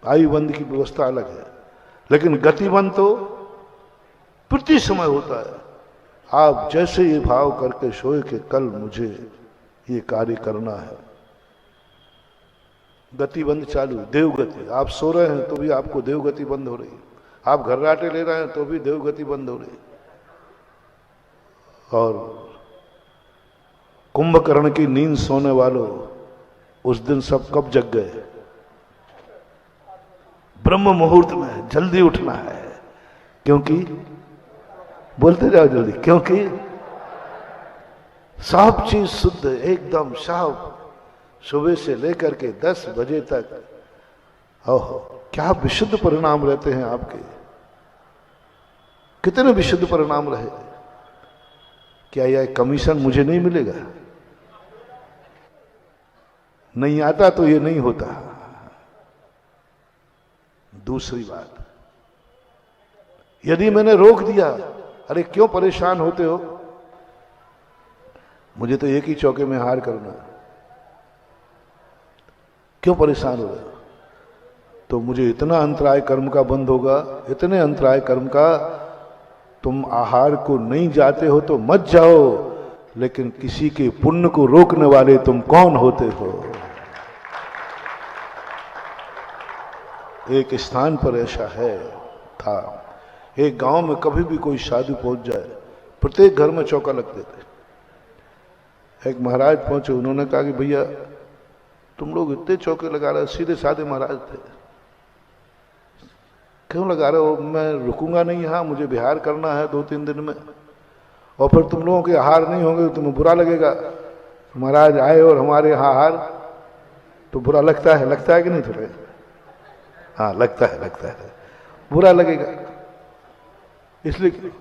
आयु बंद की व्यवस्था अलग है, लेकिन गति बंद तो प्रति समय होता है। आप जैसे ये भाव करके सोए कि कल मुझे ये कार्य करना है, गति बंद चालू, देवगति। आप सो रहे हैं तो भी आपको देवगति बंद हो रही है, आप घर्राटे ले रहे हैं तो भी देवगति बंद हो रही है। और कुंभकर्ण की नींद सोने वालों, उस दिन सब कब जग गए? ब्रह्म मुहूर्त में जल्दी उठना है, क्योंकि बोलते जाओ जल्दी, क्योंकि सब चीज शुद्ध एकदम साफ। सुबह से लेकर के 10 बजे तक ओहो क्या विशुद्ध परिणाम रहते हैं आपके, कितने विशुद्ध परिणाम रहे। क्या यह कमीशन मुझे नहीं मिलेगा? नहीं आता तो ये नहीं होता। दूसरी बात, यदि मैंने रोक दिया, अरे क्यों परेशान होते हो, मुझे तो एक ही चौके में हार करना, क्यों परेशान हो रहे हो, तो मुझे इतना अंतराय कर्म का बंद होगा, इतने अंतराय कर्म का, तुम आहार को नहीं जाते हो तो मत जाओ, लेकिन किसी के पुण्य को रोकने वाले तुम कौन होते हो। एक स्थान पर ऐसा है था, एक गांव में कभी भी कोई साधु पहुंच जाए, प्रत्येक घर में चौका लगते थे। एक महाराज पहुंचे, उन्होंने कहा कि भैया तुम लोग इतने चौके लगा रहे हो, सीधे साधे महाराज थे, क्यों लगा रहे हो, मैं रुकूंगा नहीं यहाँ, मुझे बिहार करना है 2-3 दिन में, और फिर तुम लोगों के आहार नहीं होंगे तो तुम्हें बुरा लगेगा। महाराज आए और हमारे यहाँ आहार, तो बुरा लगता है कि नहीं थोड़े, हाँ लगता है, बुरा लगेगा। इसलिए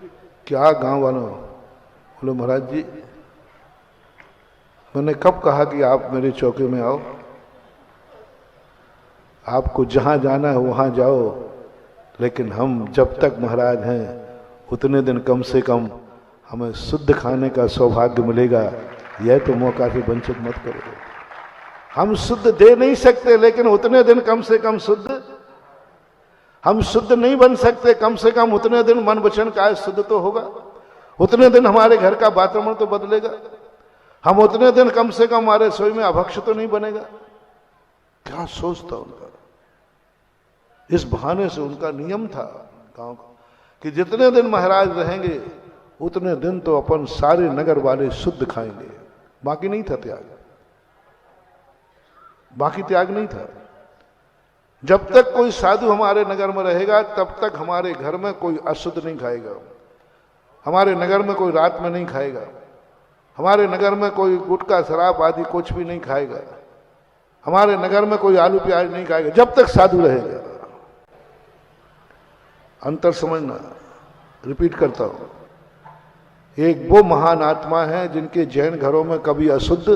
क्या गांव वालों, बोले महाराज जी मैंने कब कहा कि आप मेरे चौके में आओ, आपको जहां जाना है वहां जाओ, लेकिन हम जब तक महाराज हैं उतने दिन कम से कम हमें शुद्ध खाने का सौभाग्य मिलेगा, यह तो मौका से वंचित मत करो। हम शुद्ध दे नहीं सकते, लेकिन उतने दिन कम से कम शुद्ध, हम शुद्ध नहीं बन सकते, कम से कम उतने दिन मन वचन काया शुद्ध तो होगा, उतने दिन हमारे घर का वातावरण तो बदलेगा, हम उतने दिन कम से कम हमारे रसोई में अभक्ष तो नहीं बनेगा। क्या सोचता उनका, इस बहाने से उनका नियम था गांव का कि जितने दिन महाराज रहेंगे उतने दिन तो अपन सारे नगर वाले शुद्ध खाएंगे, बाकी नहीं था त्याग, बाकी त्याग नहीं था। जब तक कोई साधु हमारे नगर में रहेगा तब तक हमारे घर में कोई अशुद्ध नहीं खाएगा, हमारे नगर में कोई रात में नहीं खाएगा, हमारे नगर में कोई गुटखा शराब आदि कुछ भी नहीं खाएगा, हमारे नगर में कोई आलू प्याज नहीं खाएगा, जब तक साधु रहेगा। अंतर समझना, रिपीट करता हूं, एक वो महान आत्मा है जिनके जैन घरों में कभी अशुद्ध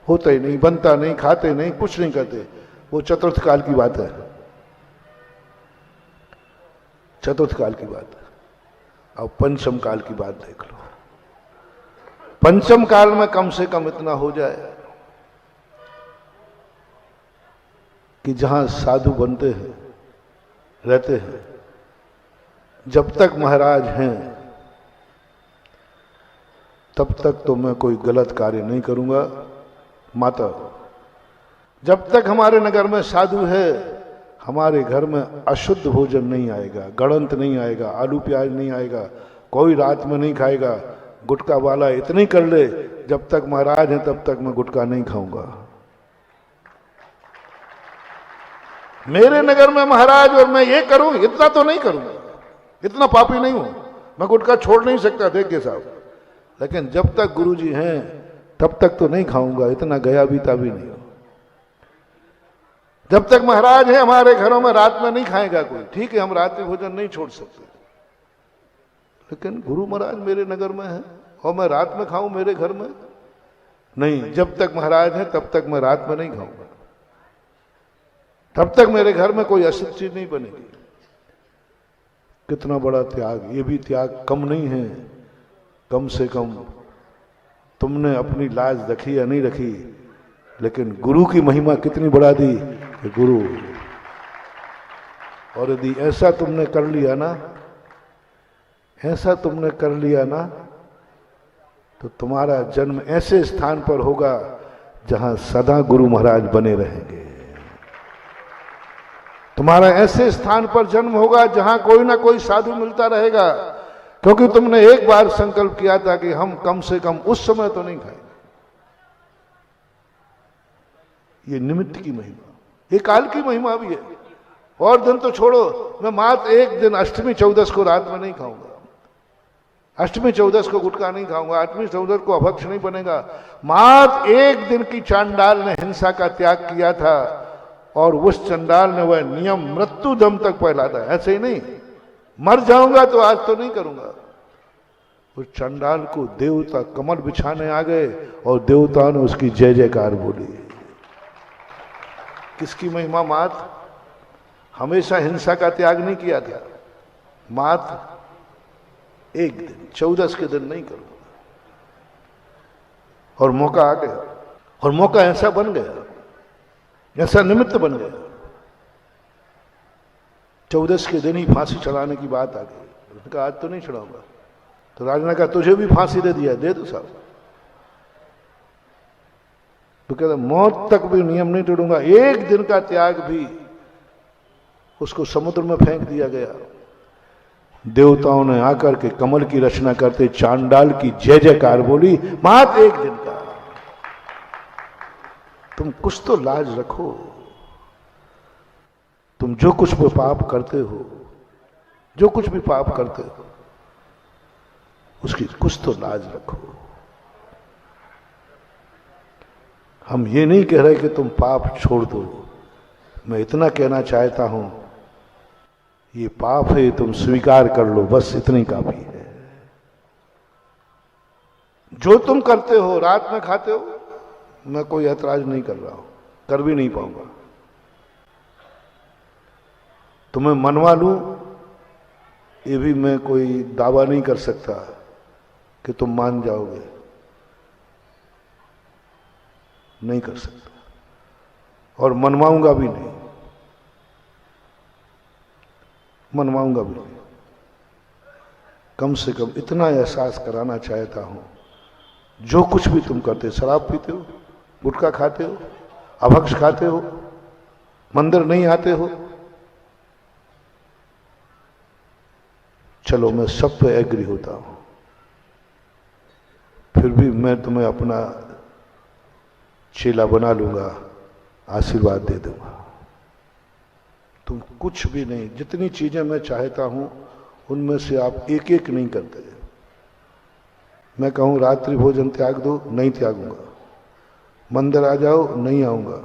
होता ही नहीं, बनता नहीं, खाते नहीं, कुछ नहीं करते। वो चतुर्थ काल की बात है, चतुर्थ काल की बात है। अब पंचम काल की बात देख लो, पंचम काल में कम से कम इतना हो जाए कि जहां साधु बनते हैं, रहते हैं, जब तक महाराज हैं तब तक तो मैं कोई गलत कार्य नहीं करूंगा। माता, जब तक हमारे नगर में साधु है हमारे घर में अशुद्ध भोजन नहीं आएगा, गड़ंत नहीं आएगा, आलू प्याज नहीं आएगा, कोई रात में नहीं खाएगा। गुटखा वाला इतनी कर ले, जब तक महाराज हैं तब तक मैं गुटखा नहीं खाऊंगा। मेरे नगर में महाराज और मैं ये करूं, इतना तो नहीं करूंगा, इतना पापी नहीं हूं, मैं गुटखा छोड़ नहीं सकता, देखिए साहब, लेकिन जब तक गुरुजी हैं तब तक तो नहीं खाऊंगा, इतना गया बीता भी नहीं हो। जब तक महाराज है हमारे घरों में रात में नहीं खाएगा कोई, ठीक है हम रात्रि भोजन नहीं छोड़ सकते, लेकिन गुरु महाराज मेरे नगर में है और मैं रात में खाऊं मेरे घर में नहीं। जब तक महाराज है तब तक मैं रात में नहीं खाऊंगा, तब तक मेरे घर में कोई अशुद्ध चीज नहीं बनेगी। कितना बड़ा त्याग, ये भी त्याग कम नहीं है। कम से कम तुमने अपनी लाज रखी या नहीं रखी, लेकिन गुरु की महिमा कितनी बढ़ा दी कि गुरु, और यदि ऐसा तुमने कर लिया ना, ऐसा तुमने कर लिया ना, तो तुम्हारा जन्म ऐसे स्थान पर होगा जहां सदा गुरु महाराज बने रहेंगे। तुम्हारा ऐसे स्थान पर जन्म होगा जहां कोई ना कोई साधु मिलता रहेगा, क्योंकि तुमने एक बार संकल्प किया था कि हम कम से कम उस समय तो नहीं खाएंगे। ये निमित्त की महिमा, ये काल की महिमा भी है। और दिन तो छोड़ो, मैं मात्र एक दिन अष्टमी चौदस को रात में नहीं खाऊंगा, अष्टमी चौदस को गुटखा नहीं खाऊंगा, अष्टमी चौदस को अभक्ष नहीं बनेगा। मात्र एक दिन की चांडाल ने हिंसा का त्याग किया था, और उस चंडाल ने वह नियम मृत्यु दम तक फैला था। ऐसे ही नहीं मर जाऊंगा तो आज तो नहीं करूंगा। उस चंडाल को देवता कमल बिछाने आ गए और देवताओं ने उसकी जय जयकार बोली। किसकी महिमा? मात हमेशा हिंसा का त्याग नहीं किया था, मात्र एक दिन 14 के दिन नहीं करूंगा। और मौका आ गया, और मौका ऐसा बन गया, ऐसा निमित्त बन गया। 14 के दिन ही फांसी चढ़ाने की बात आ गई। उसने कहा आज तो नहीं चढ़ाऊंगा। तो राजा ने कहा तुझे भी फांसी दे दिया, दे दो साहब। तो कहता मौत तक भी नियम नहीं तोड़ूंगा। एक दिन का त्याग भी, उसको समुद्र में फेंक दिया गया। देवताओं ने आकर के कमल की रचना करते चांडाल की जय जयकार बोली, मात्र एक दिन का। तुम कुछ तो लाज रखो। तुम जो कुछ भी पाप करते हो, जो कुछ भी पाप करते हो, उसकी कुछ तो लाज रखो। हम ये नहीं कह रहे कि तुम पाप छोड़ दो। मैं इतना कहना चाहता हूं, ये पाप है, तुम स्वीकार कर लो, बस इतनी काफी है। जो तुम करते हो, रात में खाते हो, मैं कोई ऐतराज नहीं कर रहा हूं, कर भी नहीं पाऊंगा। तुम्हें मनवा लूं, ये भी मैं कोई दावा नहीं कर सकता कि तुम मान जाओगे, नहीं कर सकता, और मनवाऊंगा भी नहीं, मनवाऊंगा भी नहीं। कम से कम इतना एहसास कराना चाहता हूं, जो कुछ भी तुम करते, शराब पीते हो, गुटखा खाते हो, अभक्ष खाते हो, मंदिर नहीं आते हो, चलो मैं सब पे एग्री होता हूं, फिर भी मैं तुम्हें अपना चेला बना लूंगा, आशीर्वाद दे दूंगा। तुम कुछ भी नहीं, जितनी चीजें मैं चाहता हूं उनमें से आप एक एक नहीं करते। मैं कहूं रात्रि भोजन त्याग दो, नहीं त्यागूंगा। मंदिर आ जाओ, नहीं आऊंगा।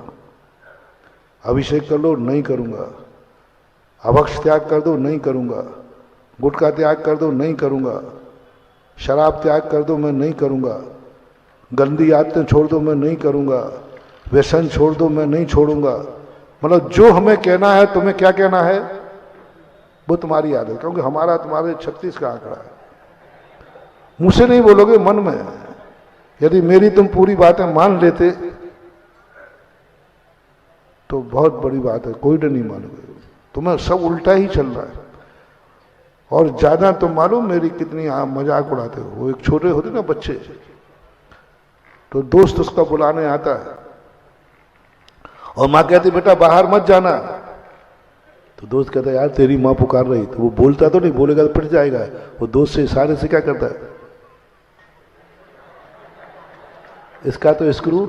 अभिषेक कर लो, नहीं करूंगा। अभक्ष त्याग कर दो, नहीं करूंगा। गुटखा त्याग कर दो, नहीं करूंगा। शराब त्याग कर दो, मैं नहीं करूंगा। गंदी आदतें छोड़ दो, मैं नहीं करूंगा। व्यसन छोड़ दो, मैं नहीं छोड़ूंगा। मतलब जो हमें कहना है, तुम्हें क्या कहना है वो तुम्हारी आदत, क्योंकि हमारा तुम्हारे 36 का आंकड़ा है। मुंह से नहीं बोलोगे, मन में है। यदि मेरी तुम पूरी बातें मान लेते तो बहुत बड़ी बात है, कोई नहीं मानोगे। तुम्हें सब उल्टा ही चल रहा है। और ज्यादा तुम मालूम मेरी कितनी मजाक उड़ाते हो। वो एक छोटे होते ना बच्चे, तो दोस्त उसका बुलाने आता है और माँ कहती बेटा बाहर मत जाना। तो दोस्त कहता है यार तेरी माँ पुकार रही। तो वो बोलता तो नहीं, बोलेगा तो पिट जाएगा। वो दोस्त से इशारे से क्या करता है, इसका तो स्क्रू,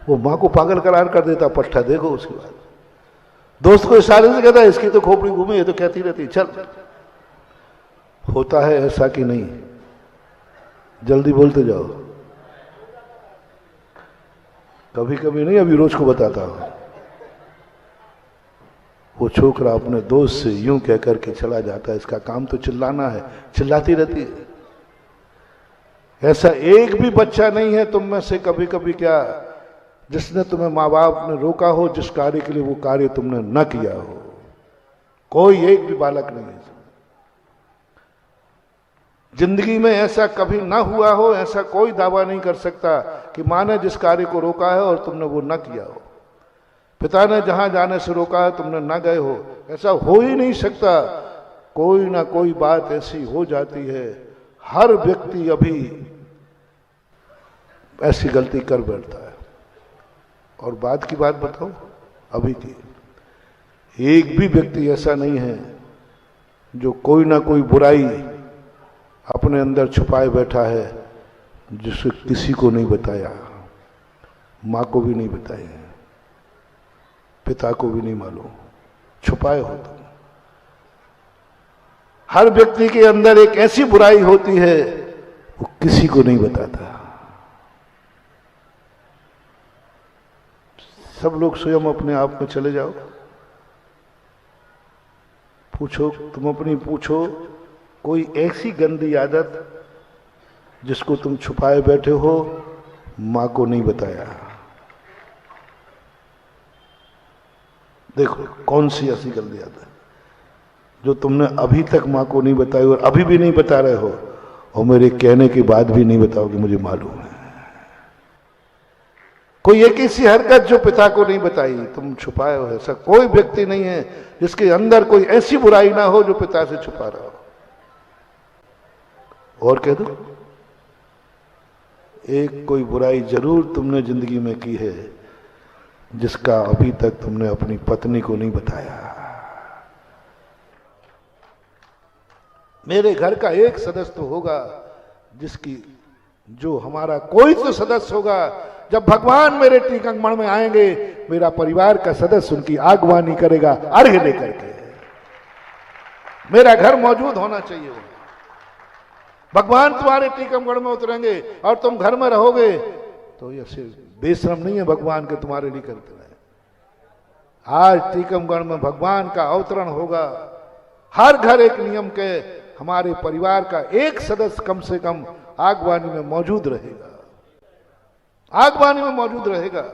वो माँ को पागल करार कर देता पट्टा। देखो उसके बाद दोस्त को इशारे से कहता है इसकी तो खोपड़ी घूमी, ये तो कहती रहती चल। होता है ऐसा कि नहीं? जल्दी बोलते जाओ। कभी कभी नहीं, अभी रोज को बताता हूं। वो छोकरा अपने दोस्त से यूं कह करके चला जाता है, इसका काम तो चिल्लाना है, चिल्लाती रहती है। ऐसा एक भी बच्चा नहीं है तुम में से कभी कभी क्या जिसने तुम्हें माँ बाप ने रोका हो, जिस कार्य के लिए वो कार्य तुमने न किया हो। कोई एक भी बालक नहीं है जिंदगी में ऐसा कभी ना हुआ हो। ऐसा कोई दावा नहीं कर सकता कि माँ ने जिस कार्य को रोका है और तुमने वो न किया हो। पिता ने जहां जाने से रोका है तुमने ना गए हो, ऐसा हो ही नहीं सकता। कोई ना कोई बात ऐसी हो जाती है। हर व्यक्ति अभी ऐसी गलती कर बैठता है। और बात की बात बताओ, अभी की एक भी व्यक्ति ऐसा नहीं है जो कोई ना कोई बुराई अपने अंदर छुपाए बैठा है, जिसे किसी को नहीं बताया। माँ को भी नहीं बताया, पिता को भी नहीं मालूम, छुपाए हो तुम। हर व्यक्ति के अंदर एक ऐसी बुराई होती है वो किसी को नहीं बताता। सब लोग स्वयं अपने आप में चले जाओ, पूछो, तुम अपनी पूछो कोई ऐसी गंदी आदत जिसको तुम छुपाए बैठे हो, मां को नहीं बताया। देखो कौन सी ऐसी गलती आता है जो तुमने अभी तक मां को नहीं बताई और अभी भी नहीं बता रहे हो, और मेरे कहने के बाद भी नहीं बताओगे, मुझे मालूम है। कोई एक ऐसी हरकत जो पिता को नहीं बताई तुम छुपाए हो, ऐसा कोई व्यक्ति नहीं है जिसके अंदर कोई ऐसी बुराई ना हो जो पिता से छुपा रहा हो। और कह दो, एक कोई बुराई जरूर तुमने जिंदगी में की है जिसका अभी तक तुमने अपनी पत्नी को नहीं बताया। मेरे घर का एक सदस्य तो होगा जिसकी, जो हमारा कोई तो सदस्य होगा, जब भगवान मेरे टीकमगढ़ में आएंगे मेरा परिवार का सदस्य उनकी आगवानी करेगा अर्घ्य लेकर के। मेरा घर मौजूद होना चाहिए। भगवान तुम्हारे टीकमगढ़ में उतरेंगे और तुम घर में रहोगे तो ये सिर्फ बेशरम नहीं है भगवान के तुम्हारे लिए करते रहे। आज टीकमगढ़ में भगवान का अवतरण होगा। हर घर एक नियम के हमारे परिवार का एक सदस्य कम से कम आगवानी में मौजूद रहेगा, आगवानी में मौजूद रहेगा,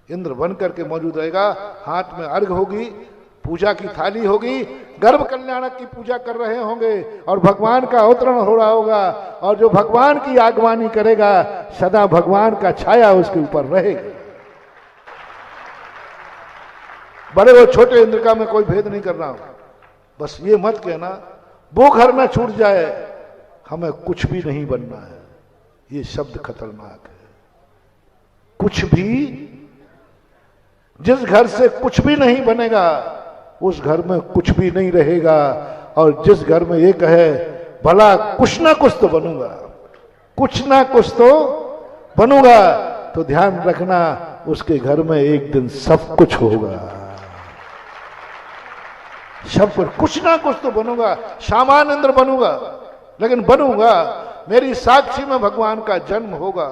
इंद्र बन करके मौजूद रहेगा। हाथ में अर्घ होगी, पूजा की थाली होगी, गर्भ कल्याणक की पूजा कर रहे होंगे और भगवान का अवतरण हो रहा होगा। और जो भगवान की आगवानी करेगा सदा भगवान का छाया उसके ऊपर रहेगा। बड़े और छोटे इंद्र का मैं कोई भेद नहीं कर रहा हूं। बस ये मत कहना वो घर न छूट जाए, हमें कुछ भी नहीं बनना है। ये शब्द खतरनाक है। कुछ भी, जिस घर से कुछ भी नहीं बनेगा उस घर में कुछ भी नहीं रहेगा। और जिस घर में ये कहे भला कुछ ना कुछ तो बनूंगा, कुछ ना कुछ तो बनूंगा, तो ध्यान रखना उसके घर में एक दिन सब कुछ होगा। सब कुछ ना कुछ तो बनूंगा। सामान इंद्र बनूंगा लेकिन बनूंगा। मेरी साक्षी में भगवान का जन्म होगा,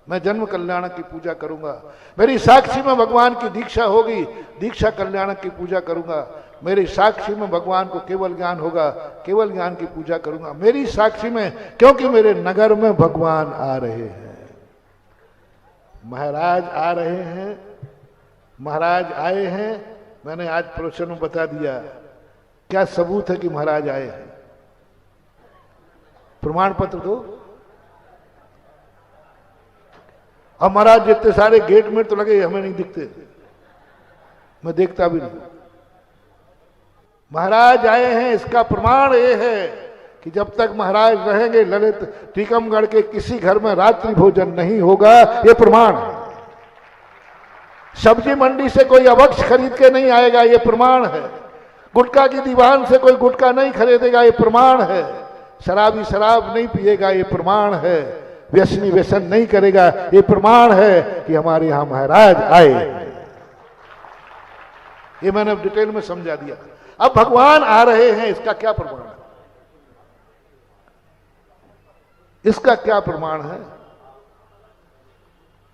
मैं जन्म कल्याणक की पूजा करूंगा। मेरी साक्षी में भगवान की दीक्षा होगी, दीक्षा कल्याणक की पूजा करूंगा। मेरी साक्षी में भगवान को केवल ज्ञान होगा, केवल ज्ञान की पूजा करूंगा। मेरी साक्षी में, क्योंकि मेरे नगर में भगवान आ रहे हैं, महाराज आ रहे हैं, महाराज आए हैं। मैंने आज प्रवचन में बता दिया क्या सबूत है कि महाराज आए हैं। प्रमाण पत्र दो। अब महाराज जितने सारे गेट में तो लगे हमें नहीं दिखते, मैं देखता भी नहीं। महाराज आए हैं इसका प्रमाण ये है कि जब तक महाराज रहेंगे ललित टीकमगढ़ के किसी घर में रात्रि भोजन नहीं होगा, ये प्रमाण है। सब्जी मंडी से कोई अभक्ष खरीद के नहीं आएगा, ये प्रमाण है। गुटखा की दीवान से कोई गुटखा नहीं खरीदेगा, ये प्रमाण है। शराबी शराब नहीं पिएगा, ये प्रमाण है। व्यसनी व्यसन नहीं करेगा, ये प्रमाण है कि हमारे यहां महाराज आए। ये मैंने डिटेल में समझा दिया। अब भगवान आ रहे हैं, इसका क्या प्रमाण है? इसका क्या प्रमाण है?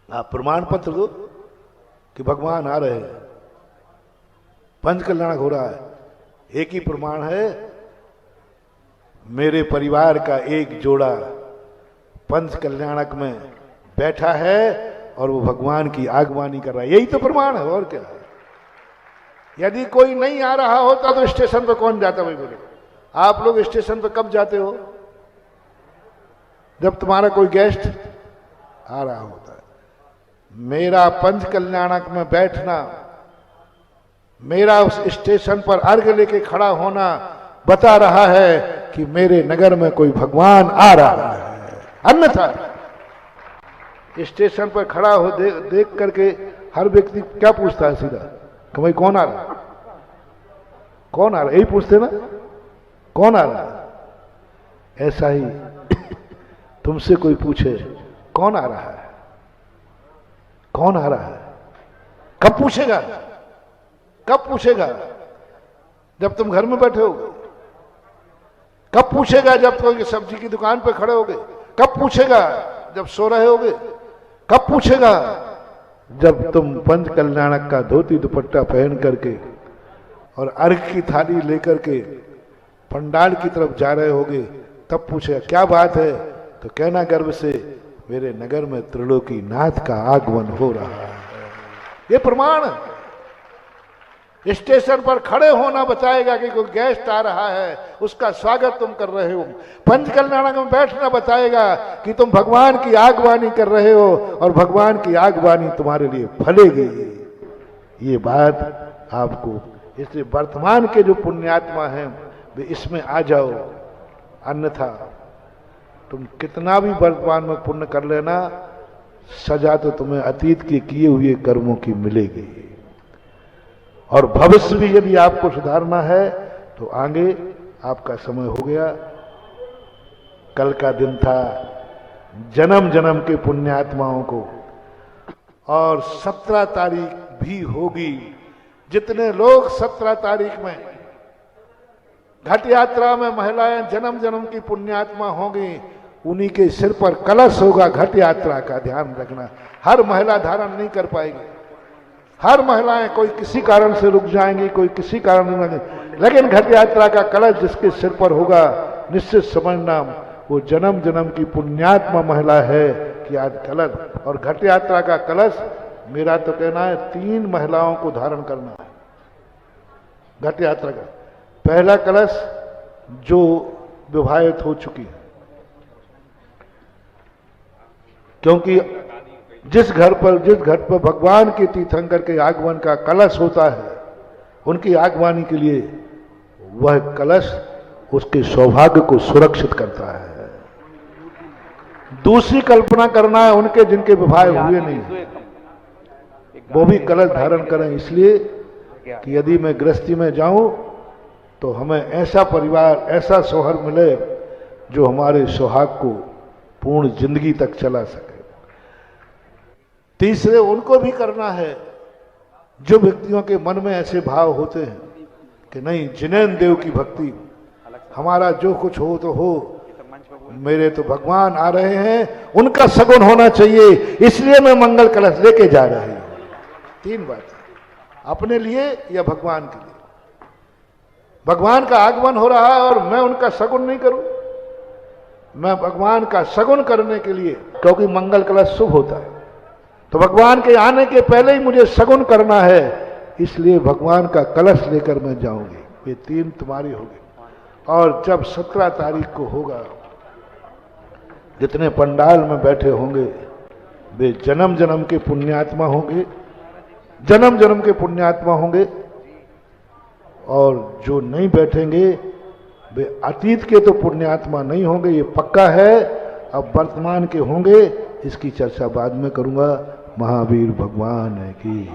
आप प्रमाण पत्र दो कि भगवान आ रहे हैं, पंच कल्याणक हो रहा है। एक ही प्रमाण है, मेरे परिवार का एक जोड़ा पंच कल्याणक में बैठा है और वो भगवान की आगवानी कर रहा है। यही तो प्रमाण है, और क्या है? यदि कोई नहीं आ रहा होता तो स्टेशन पे कौन जाता? भाई बोले, आप लोग स्टेशन पे कब जाते हो? जब तुम्हारा कोई गेस्ट आ रहा होता है। मेरा पंच कल्याणक में बैठना, मेरा उस स्टेशन पर अर्घ लेके खड़ा होना बता रहा है कि मेरे नगर में कोई भगवान आ रहा है। अन्यथा स्टेशन पर खड़ा हो देख करके हर व्यक्ति क्या पूछता है सीधा कि भाई कौन आ रहा है, कौन आ रहा है? यही पूछते ना, कौन आ रहा है? ऐसा ही तुमसे कोई पूछे कौन आ रहा है, कौन आ रहा है, कब पूछेगा? कब पूछेगा? जब तुम घर में बैठे होगे। कब पूछेगा? जब कोई सब्जी की दुकान पे खड़े होगे। कब पूछेगा? जब सो रहे होगे। कब पूछेगा? जब तुम पंच कल्याणक का धोती दुपट्टा पहन करके और अर्घ की थाली लेकर के पंडाल की तरफ जा रहे होगे, तब पूछेगा क्या बात है? तो कहना गर्व से, मेरे नगर में त्रिलोकी नाथ का आगमन हो रहा है। ये प्रमाण है। स्टेशन पर खड़े होना बताएगा कि कोई गेस्ट आ रहा है, उसका स्वागत तुम कर रहे हो। पंच कल्याणक में बैठना बताएगा कि तुम भगवान की आगवानी कर रहे हो और भगवान की आगवानी तुम्हारे लिए फलेगी। ये बात आपको, इसलिए वर्तमान के जो पुण्यात्मा हैं वे इसमें आ जाओ, अन्यथा तुम कितना भी वर्तमान में पुण्य कर लेना, सजा तो तुम्हें अतीत के किए हुए कर्मों की मिलेगी। और भविष्य भी यदि आपको सुधारना है तो आगे आपका समय हो गया। कल का दिन था जन्म जन्म के पुण्यात्माओं को, और 17 तारीख भी होगी। जितने लोग 17 तारीख में घट यात्रा में महिलाएं जन्म जन्म की पुण्यात्मा होंगी, उन्हीं के सिर पर कलश होगा घट यात्रा का। ध्यान रखना, हर महिला धारण नहीं कर पाएगी। हर महिलाएं कोई किसी कारण से रुक जाएंगी, कोई किसी कारण नहीं, लेकिन घट यात्रा का कलश जिसके सिर पर होगा, निश्चित समझना वो जन्म जन्म की पुण्यात्मा महिला है कि आज कलश। और घट यात्रा का कलश मेरा तो कहना है 3 महिलाओं को धारण करना है घट यात्रा का। पहला कलश जो विवाहित हो चुकी है, क्योंकि जिस घर पर भगवान के तीर्थंकर के आगमन का कलश होता है, उनकी आगवानी के लिए वह कलश उसके सौभाग्य को सुरक्षित करता है। दूसरी कल्पना करना है उनके जिनके विवाह हुए नहीं, वो भी कलश धारण करें, इसलिए कि यदि मैं गृहस्थी में जाऊं तो हमें ऐसा परिवार, ऐसा शौहर मिले जो हमारे सुहाग को पूर्ण जिंदगी तक चला सके। तीसरे उनको भी करना है जो व्यक्तियों के मन में ऐसे भाव होते हैं कि नहीं, जिनेन्द्र देव की भक्ति, हमारा जो कुछ हो तो हो, मेरे तो भगवान आ रहे हैं, उनका सगुन होना चाहिए, इसलिए मैं मंगल कलश लेके जा रही हूं। 3 बात, अपने लिए या भगवान के लिए। भगवान का आगमन हो रहा है और मैं उनका सगुन नहीं करूं, मैं भगवान का सगुन करने के लिए, क्योंकि मंगल कलश शुभ होता है, तो भगवान के आने के पहले ही मुझे सगुन करना है, इसलिए भगवान का कलश लेकर मैं जाऊंगी। ये 3 तुम्हारी होगी। और जब 17 तारीख को होगा, जितने पंडाल में बैठे होंगे वे जन्म जन्म के पुण्यात्मा होंगे, जन्म जन्म के पुण्यात्मा होंगे, और जो नहीं बैठेंगे वे अतीत के तो पुण्यात्मा नहीं होंगे, ये पक्का है। अब वर्तमान के होंगे, इसकी चर्चा बाद में करूंगा। महावीर भगवान की